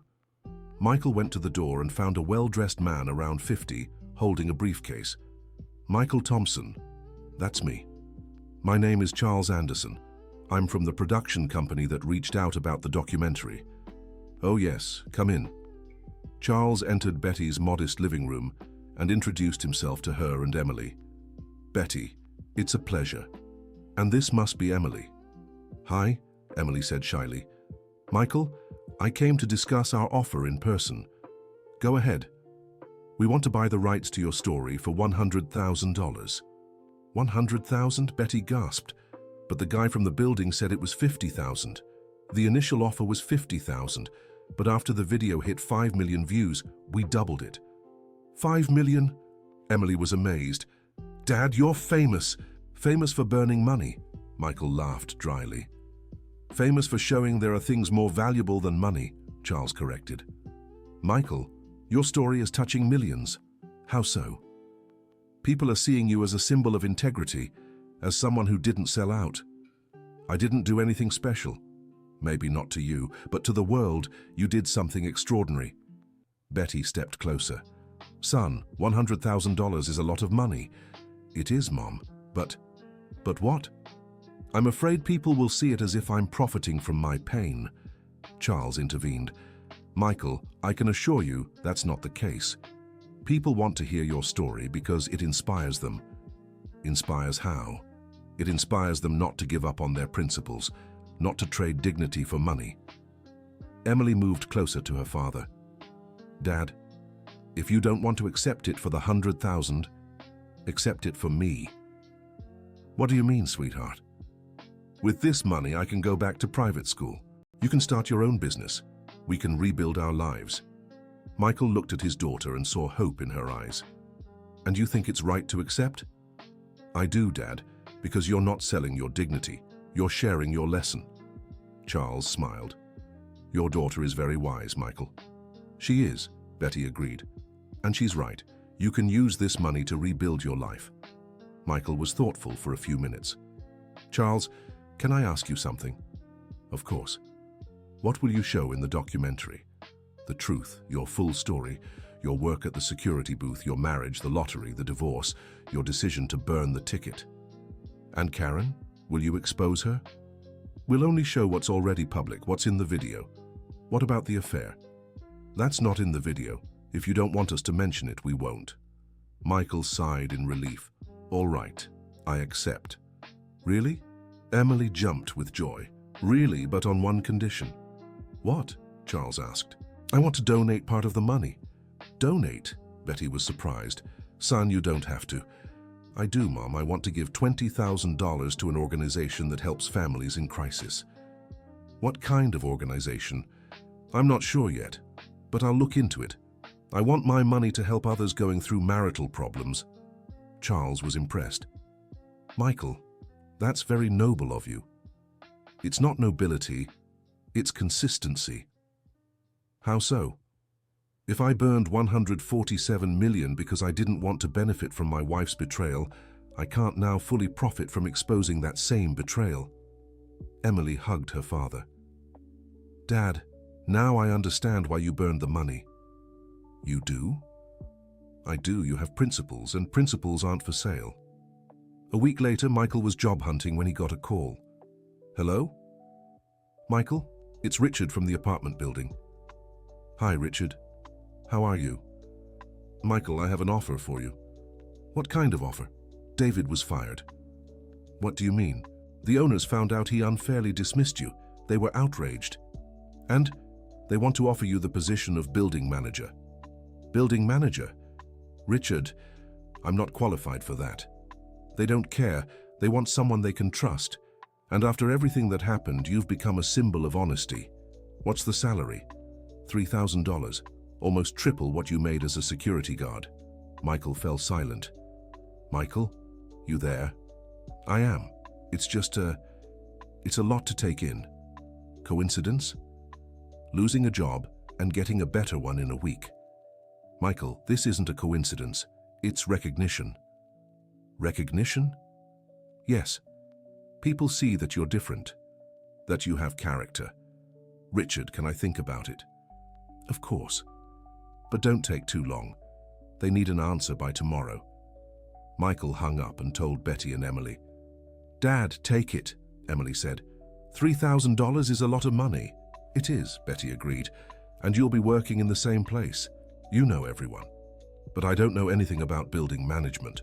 Michael went to the door and found a well-dressed man around 50 holding a briefcase. Michael Thompson, that's me. My name is Charles Anderson. I'm from the production company that reached out about the documentary. Oh yes, come in. Charles entered Betty's modest living room and introduced himself to her and Emily. Betty, it's a pleasure. And this must be Emily. Hi, Emily said shyly. Michael, I came to discuss our offer in person. Go ahead. We want to buy the rights to your story for $100,000. 100,000? Betty gasped. But the guy from the building said it was 50,000. The initial offer was 50,000, but after the video hit 5 million views, we doubled it. 5 million? Emily was amazed. Dad, you're famous. Famous for burning money. Michael laughed dryly. Famous for showing there are things more valuable than money, Charles corrected. Michael, your story is touching millions. How so? People are seeing you as a symbol of integrity, as someone who didn't sell out. I didn't do anything special. Maybe not to you, but to the world, you did something extraordinary. Betty stepped closer. Son, $100,000 is a lot of money. It is, Mom, but what? I'm afraid people will see it as if I'm profiting from my pain. Charles intervened. Michael, I can assure you that's not the case. People want to hear your story because it inspires them. Inspires how? It inspires them not to give up on their principles, not to trade dignity for money. Emily moved closer to her father. Dad, if you don't want to accept it for the 100,000, accept it for me. What do you mean, sweetheart? With this money, I can go back to private school. You can start your own business. We can rebuild our lives. Michael looked at his daughter and saw hope in her eyes. And you think it's right to accept? I do, Dad, because you're not selling your dignity. You're sharing your lesson. Charles smiled. Your daughter is very wise, Michael. She is, Betty agreed. And she's right. You can use this money to rebuild your life. Michael was thoughtful for a few minutes. Charles, can I ask you something? Of course. What will you show in the documentary? The truth, your full story, your work at the security booth, your marriage, the lottery, the divorce, your decision to burn the ticket. And Karen, will you expose her? We'll only show what's already public, what's in the video. What about the affair? That's not in the video. If you don't want us to mention it, we won't. Michael sighed in relief. All right, I accept. Really? Emily jumped with joy. Really, but on one condition. What? Charles asked. I want to donate part of the money. Donate? Betty was surprised. Son, you don't have to. I do, Mom. I want to give $20,000 to an organization that helps families in crisis. What kind of organization? I'm not sure yet, but I'll look into it. I want my money to help others going through marital problems. Charles was impressed. Michael, that's very noble of you. It's not nobility, it's consistency. How so? If I burned 147 million because I didn't want to benefit from my wife's betrayal, I can't now fully profit from exposing that same betrayal. Emily hugged her father. Dad, now I understand why you burned the money. You do? I do. You have principles, and principles aren't for sale. A week later, Michael was job hunting when he got a call. Hello? Michael, it's Richard from the apartment building. Hi, Richard. How are you? Michael, I have an offer for you. What kind of offer? David was fired. What do you mean? The owners found out he unfairly dismissed you. They were outraged. And they want to offer you the position of building manager. Building manager? Richard, I'm not qualified for that. They don't care. They want someone they can trust. And after everything that happened, you've become a symbol of honesty. What's the salary? $3,000, almost triple what you made as a security guard. Michael fell silent. Michael, you there? I am. It's a lot to take in. Coincidence? Losing a job and getting a better one in a week. Michael, this isn't a coincidence. It's recognition. Recognition? Yes. People see that you're different, that you have character. Richard, can I think about it? Of course. But don't take too long. They need an answer by tomorrow. Michael hung up and told Betty and Emily. Dad, take it, Emily said. $3,000 is a lot of money. It is, Betty agreed. And you'll be working in the same place. You know everyone. But I don't know anything about building management.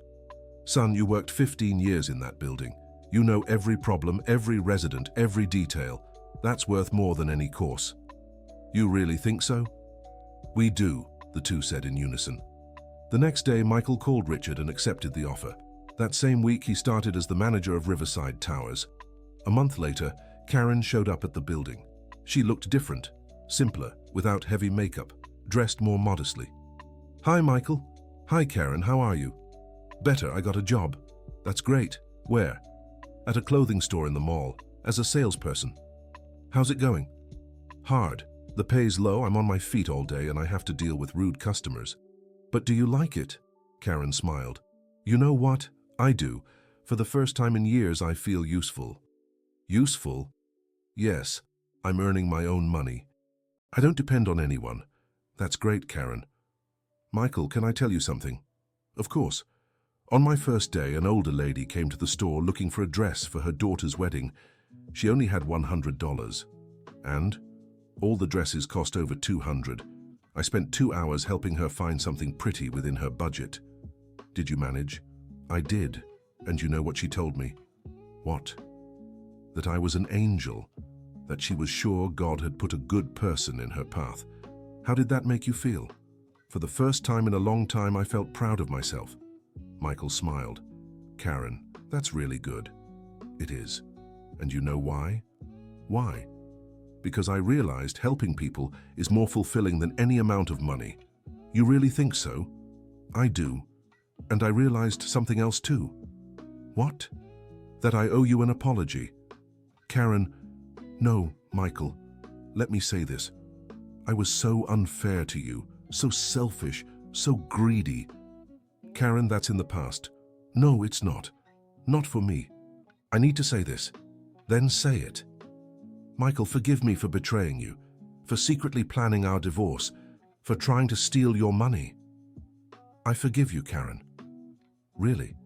Son, you worked 15 years in that building. You know every problem, every resident, every detail. That's worth more than any course. You really think so? We do, the two said in unison. The next day, Michael called Richard and accepted the offer. That same week, he started as the manager of Riverside Towers. A month later, Karen showed up at the building. She looked different, simpler, without heavy makeup, dressed more modestly. Hi, Michael. Hi, Karen. How are you? Better. I got a job. That's great. Where? At a clothing store in the mall, as a salesperson. How's it going? Hard. The pay's low, I'm on my feet all day, and I have to deal with rude customers. But do you like it? Karen smiled. You know what? I do. For the first time in years, I feel useful. Useful? Yes, I'm earning my own money. I don't depend on anyone. That's great, Karen. Michael, can I tell you something? Of course. On my first day, an older lady came to the store looking for a dress for her daughter's wedding. She only had $100. And all the dresses cost over $200. I spent 2 hours helping her find something pretty within her budget. Did you manage? I did. And you know what she told me? What? That I was an angel. That she was sure God had put a good person in her path. How did that make you feel? For the first time in a long time, I felt proud of myself. Michael smiled. Karen, that's really good. It is. And you know why? Why? Because I realized helping people is more fulfilling than any amount of money. You really think so? I do. And I realized something else too. What? That I owe you an apology. Karen, no, Michael, let me say this. I was so unfair to you, so selfish, so greedy. Karen, that's in the past. No, it's not. Not for me. I need to say this. Then say it. Michael, forgive me for betraying you, for secretly planning our divorce, for trying to steal your money. I forgive you, Karen. Really?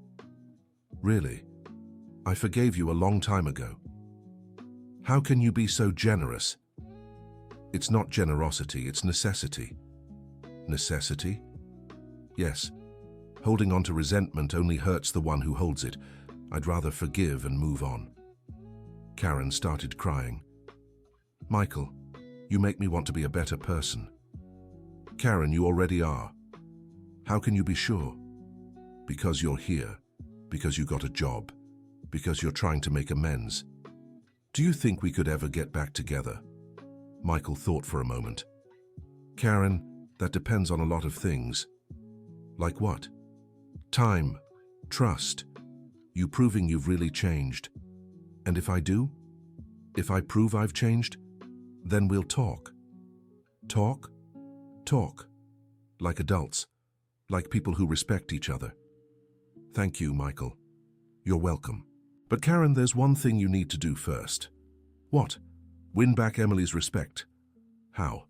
Really? I forgave you a long time ago. How can you be so generous? It's not generosity, it's necessity. Necessity? Yes. Holding on to resentment only hurts the one who holds it. I'd rather forgive and move on. Karen started crying. Michael, you make me want to be a better person. Karen, you already are. How can you be sure? Because you're here, because you got a job, because you're trying to make amends. Do you think we could ever get back together? Michael thought for a moment. Karen, that depends on a lot of things. Like what? Time, trust, you proving you've really changed. And if I do? If I prove I've changed? Then we'll talk. Talk? Talk. Like adults. Like people who respect each other. Thank you, Michael. You're welcome. But Karen, there's one thing you need to do first. What? Win back Emily's respect. How?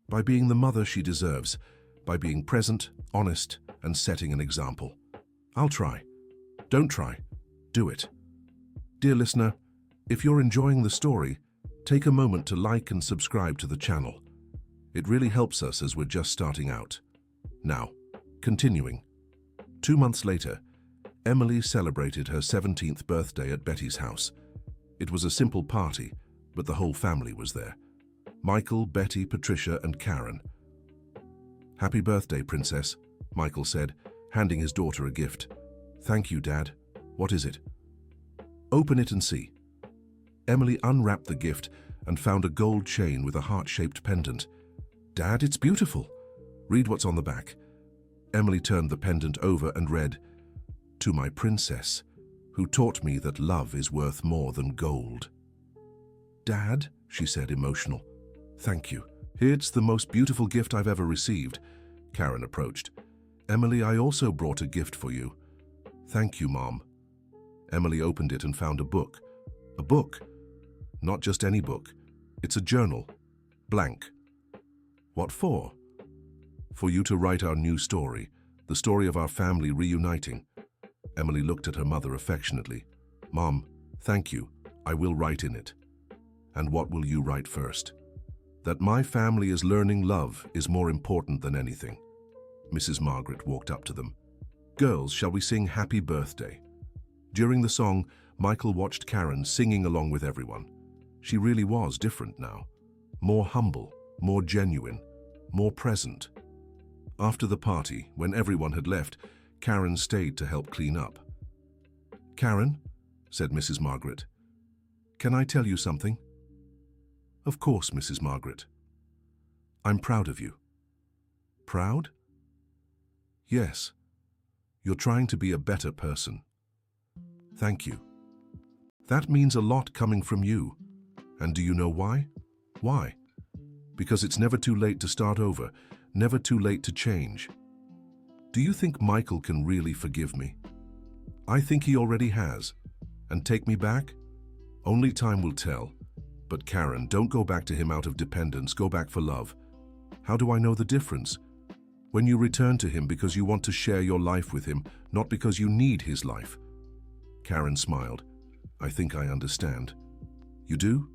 By being the mother she deserves. By being present, honest, and setting an example. I'll try. Don't try. Do it. Dear listener, if you're enjoying the story, take a moment to like and subscribe to the channel. It really helps us as we're just starting out. Now, continuing. 2 months later, Emily celebrated her 17th birthday at Betty's house. It was a simple party, but the whole family was there. Michael, Betty, Patricia, and Karen. Happy birthday, Princess, Michael said, handing his daughter a gift. Thank you, Dad. What is it? Open it and see. Emily unwrapped the gift and found a gold chain with a heart-shaped pendant. Dad, it's beautiful. Read what's on the back. Emily turned the pendant over and read, To my princess, who taught me that love is worth more than gold. Dad, she said, emotional. Thank you. It's the most beautiful gift I've ever received. Karen approached. Emily, I also brought a gift for you. Thank you, Mom. Emily opened it and found a book. A book? Not just any book. It's a journal. Blank. What for? For you to write our new story, the story of our family reuniting. Emily looked at her mother affectionately. Mom, thank you. I will write in it. And what will you write first? That my family is learning love is more important than anything. Mrs. Margaret walked up to them. Girls, shall we sing Happy Birthday? During the song, Michael watched Karen singing along with everyone. She really was different now. More humble, more genuine, more present. After the party, when everyone had left, Karen stayed to help clean up. Karen, said Mrs. Margaret, can I tell you something? Of course, Mrs. Margaret. I'm proud of you. Proud? Yes. You're trying to be a better person. Thank you. That means a lot coming from you. And do you know why? Why? Because it's never too late to start over, never too late to change. Do you think Michael can really forgive me? I think he already has. And take me back? Only time will tell. But Karen, don't go back to him out of dependence, go back for love. How do I know the difference? When you return to him because you want to share your life with him, not because you need his life. Karen smiled. I think I understand. You do?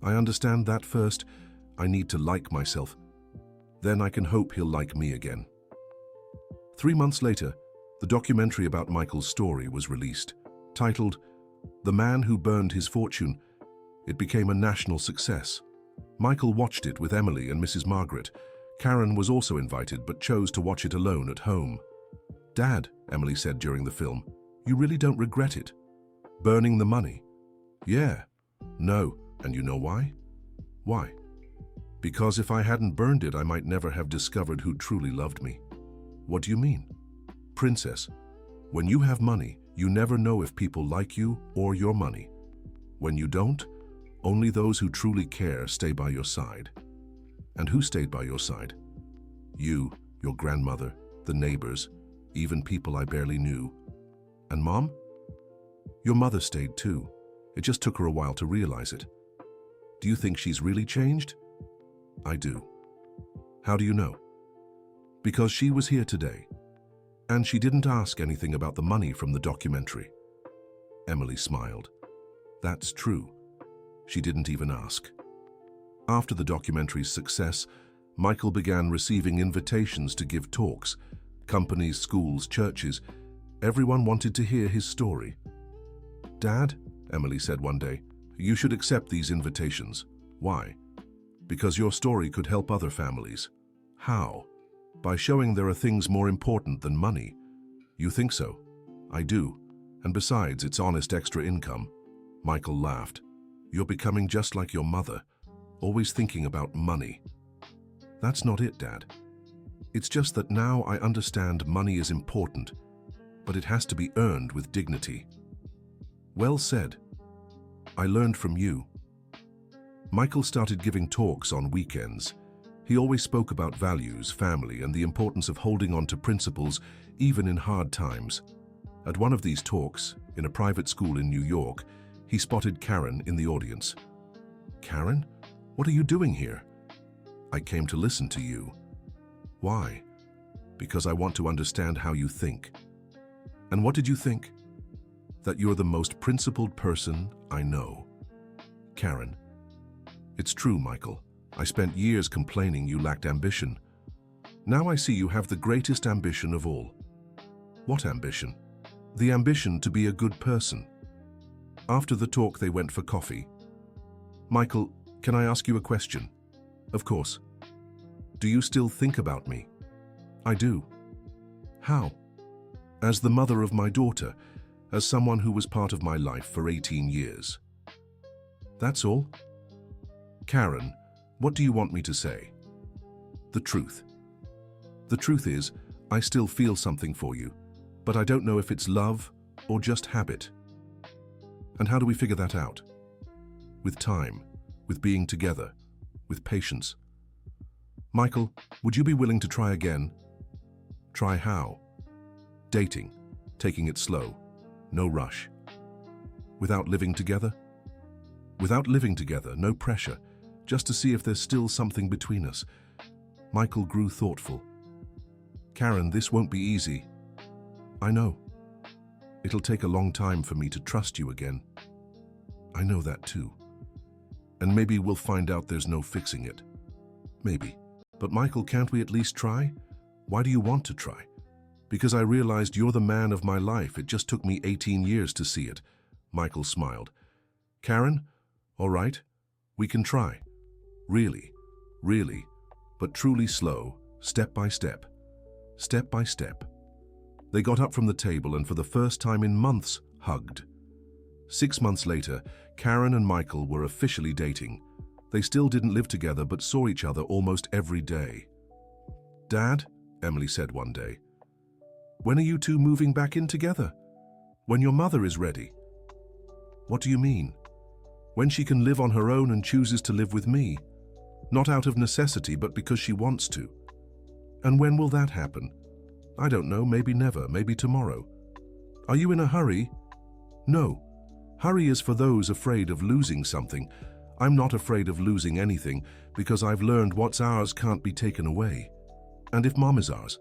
I understand that first. I need to like myself. Then I can hope he'll like me again. 3 months later, the documentary about Michael's story was released, titled The Man Who Burned His Fortune. It became a national success. Michael watched it with Emily and Mrs. Margaret. Karen was also invited but chose to watch it alone at home. Dad, Emily said during the film, you really don't regret it? Burning the money? Yeah. No. And you know why? Why? Because if I hadn't burned it, I might never have discovered who truly loved me. What do you mean? Princess, when you have money, you never know if people like you or your money. When you don't, only those who truly care stay by your side. And who stayed by your side? You, your grandmother, the neighbors, even people I barely knew. And Mom? Your mother stayed too. It just took her a while to realize it. Do you think she's really changed? I do. How do you know? Because she was here today. And she didn't ask anything about the money from the documentary. Emily smiled. That's true. She didn't even ask. After the documentary's success, Michael began receiving invitations to give talks. Companies, schools, churches. Everyone wanted to hear his story. Dad, Emily said one day, you should accept these invitations. Why? Because your story could help other families. How? By showing there are things more important than money. You think so? I do. And besides, it's honest extra income. Michael laughed. You're becoming just like your mother, always thinking about money. That's not it, Dad. It's just that now I understand money is important, but it has to be earned with dignity. Well said. I learned from you. Michael started giving talks on weekends. He always spoke about values, family, and the importance of holding on to principles even in hard times. At one of these talks, in a private school in New York, he spotted Karen in the audience. Karen, what are you doing here? I came to listen to you. Why? Because I want to understand how you think. And what did you think? That you're the most principled person I know. Karen. It's true, Michael. I spent years complaining you lacked ambition. Now I see you have the greatest ambition of all. What ambition? The ambition to be a good person. After the talk, they went for coffee. Michael, can I ask you a question? Of course. Do you still think about me? I do. How? As the mother of my daughter, as someone who was part of my life for 18 years. That's all? Karen, what do you want me to say? The truth. The truth is, I still feel something for you, but I don't know if it's love or just habit. And how do we figure that out? With time, with being together, with patience. Michael, would you be willing to try again? Try how? Dating, taking it slow, no rush. Without living together? Without living together, no pressure, just to see if there's still something between us. Michael grew thoughtful. Karen, this won't be easy. I know. It'll take a long time for me to trust you again. I know that too. And maybe we'll find out there's no fixing it. Maybe. But Michael, can't we at least try? Why do you want to try? Because I realized you're the man of my life. It just took me 18 years to see it. Michael smiled. Karen, all right, we can try. Really, really, but truly slow, step by step. Step by step. They got up from the table and for the first time in months, hugged. 6 months later, Karen and Michael were officially dating. They still didn't live together but saw each other almost every day. Dad, Emily said one day, when are you two moving back in together? When your mother is ready. What do you mean? When she can live on her own and chooses to live with me. Not out of necessity, but because she wants to. And when will that happen? I don't know, maybe never, maybe tomorrow. Are you in a hurry? No. Hurry is for those afraid of losing something. I'm not afraid of losing anything because I've learned what's ours can't be taken away. And if Mom is ours,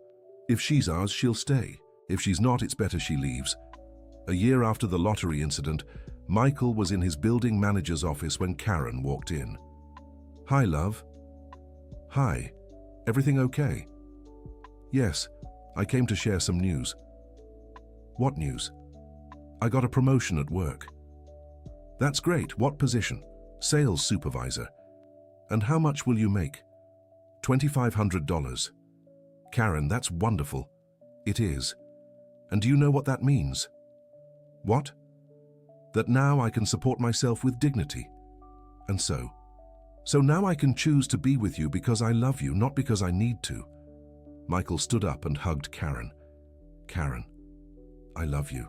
if she's ours, she'll stay. If she's not, it's better she leaves. A year after the lottery incident, Michael was in his building manager's office when Karen walked in. "Hi, love." "Hi. Everything okay?" "Yes, I came to share some news." "What news?" "I got a promotion at work." "That's great. What position?" "Sales supervisor." "And how much will you make?" $2,500. "Karen, that's wonderful." "It is. And do you know what that means?" "What?" "That now I can support myself with dignity. And so now I can choose to be with you because I love you, not because I need to." Michael stood up and hugged Karen. "Karen, I love you."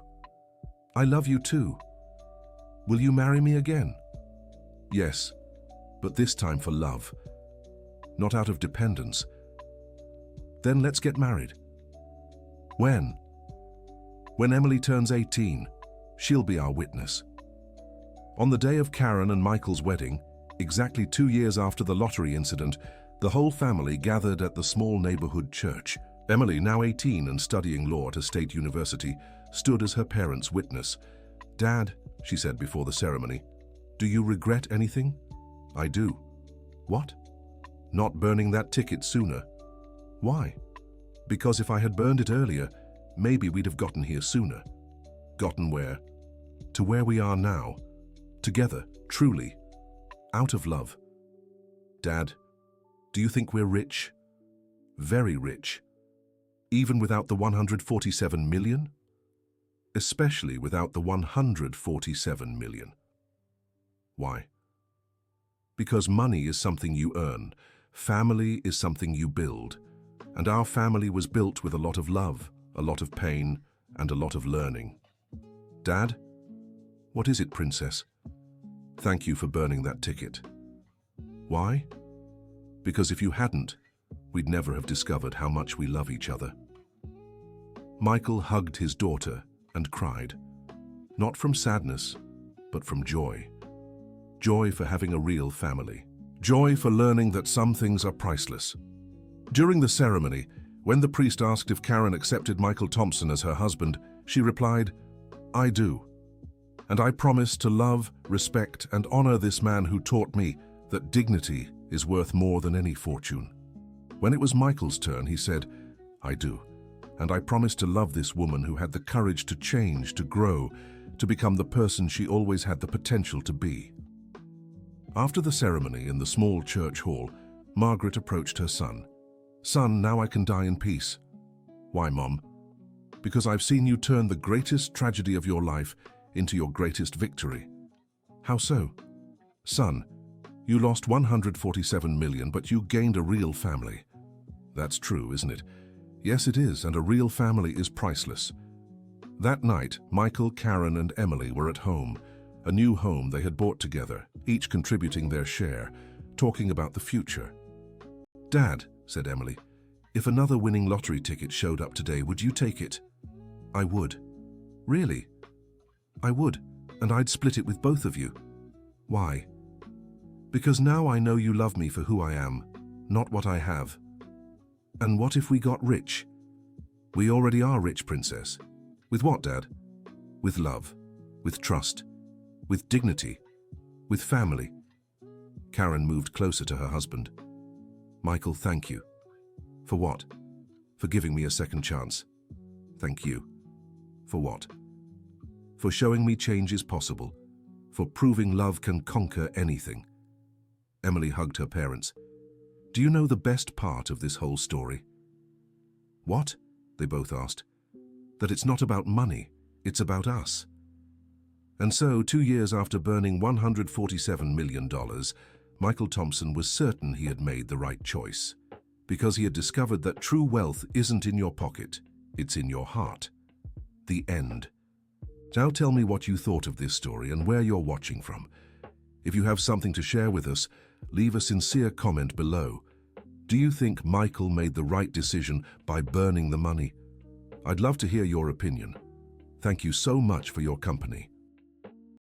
"I love you too. Will you marry me again?" "Yes, but this time for love, not out of dependence." "Then let's get married." "When?" "When Emily turns 18. She'll be our witness." On the day of Karen and Michael's wedding, exactly 2 years after the lottery incident, the whole family gathered at the small neighborhood church. Emily, now 18 and studying law at a state university, stood as her parents' witness. "Dad," she said before the ceremony, "do you regret anything?" "I do." "What?" "Not burning that ticket sooner." "Why?" "Because if I had burned it earlier, maybe we'd have gotten here sooner." "Gotten where?" "To where we are now. Together, truly. Out of love." "Dad, do you think we're rich?" "Very rich." "Even without the 147 million?" "Especially without the 147 million. "Why?" "Because money is something you earn. Family is something you build. And our family was built with a lot of love, a lot of pain, and a lot of learning." "Dad?" "What is it, Princess?" "Thank you for burning that ticket." "Why?" "Because if you hadn't, we'd never have discovered how much we love each other." Michael hugged his daughter and cried. Not from sadness, but from joy. Joy for having a real family. Joy for learning that some things are priceless. During the ceremony, when the priest asked if Karen accepted Michael Thompson as her husband, she replied, "I do. And I promise to love, respect, and honor this man who taught me that dignity is worth more than any fortune." When it was Michael's turn, he said, "I do. And I promise to love this woman who had the courage to change, to grow, to become the person she always had the potential to be." After the ceremony in the small church hall, Margaret approached her son. "Son, now I can die in peace." "Why, Mom?" "Because I've seen you turn the greatest tragedy of your life into your greatest victory." "How so?" "Son, you lost 147 million, but you gained a real family." "That's true, isn't it?" "Yes, it is, and a real family is priceless." That night, Michael, Karen, and Emily were at home, a new home they had bought together, each contributing their share, talking about the future. "Dad," said Emily, "if another winning lottery ticket showed up today, would you take it?" "I would." "Really?" "I would, and I'd split it with both of you." "Why?" "Because now I know you love me for who I am, not what I have." "And what if we got rich?" "We already are rich, Princess." "With what, Dad?" "With love, with trust, with dignity, with family." Karen moved closer to her husband. "Michael, thank you." "For what?" "For giving me a second chance." "Thank you." "For what?" "For showing me change is possible, for proving love can conquer anything." Emily hugged her parents. "Do you know the best part of this whole story?" "What?" they both asked. "That it's not about money, it's about us." And so, 2 years after burning $147 million, Michael Thompson was certain he had made the right choice, because he had discovered that true wealth isn't in your pocket, it's in your heart. The end. Now tell me what you thought of this story and where you're watching from. If you have something to share with us, leave a sincere comment below. Do you think Michael made the right decision by burning the money? I'd love to hear your opinion. Thank you so much for your company.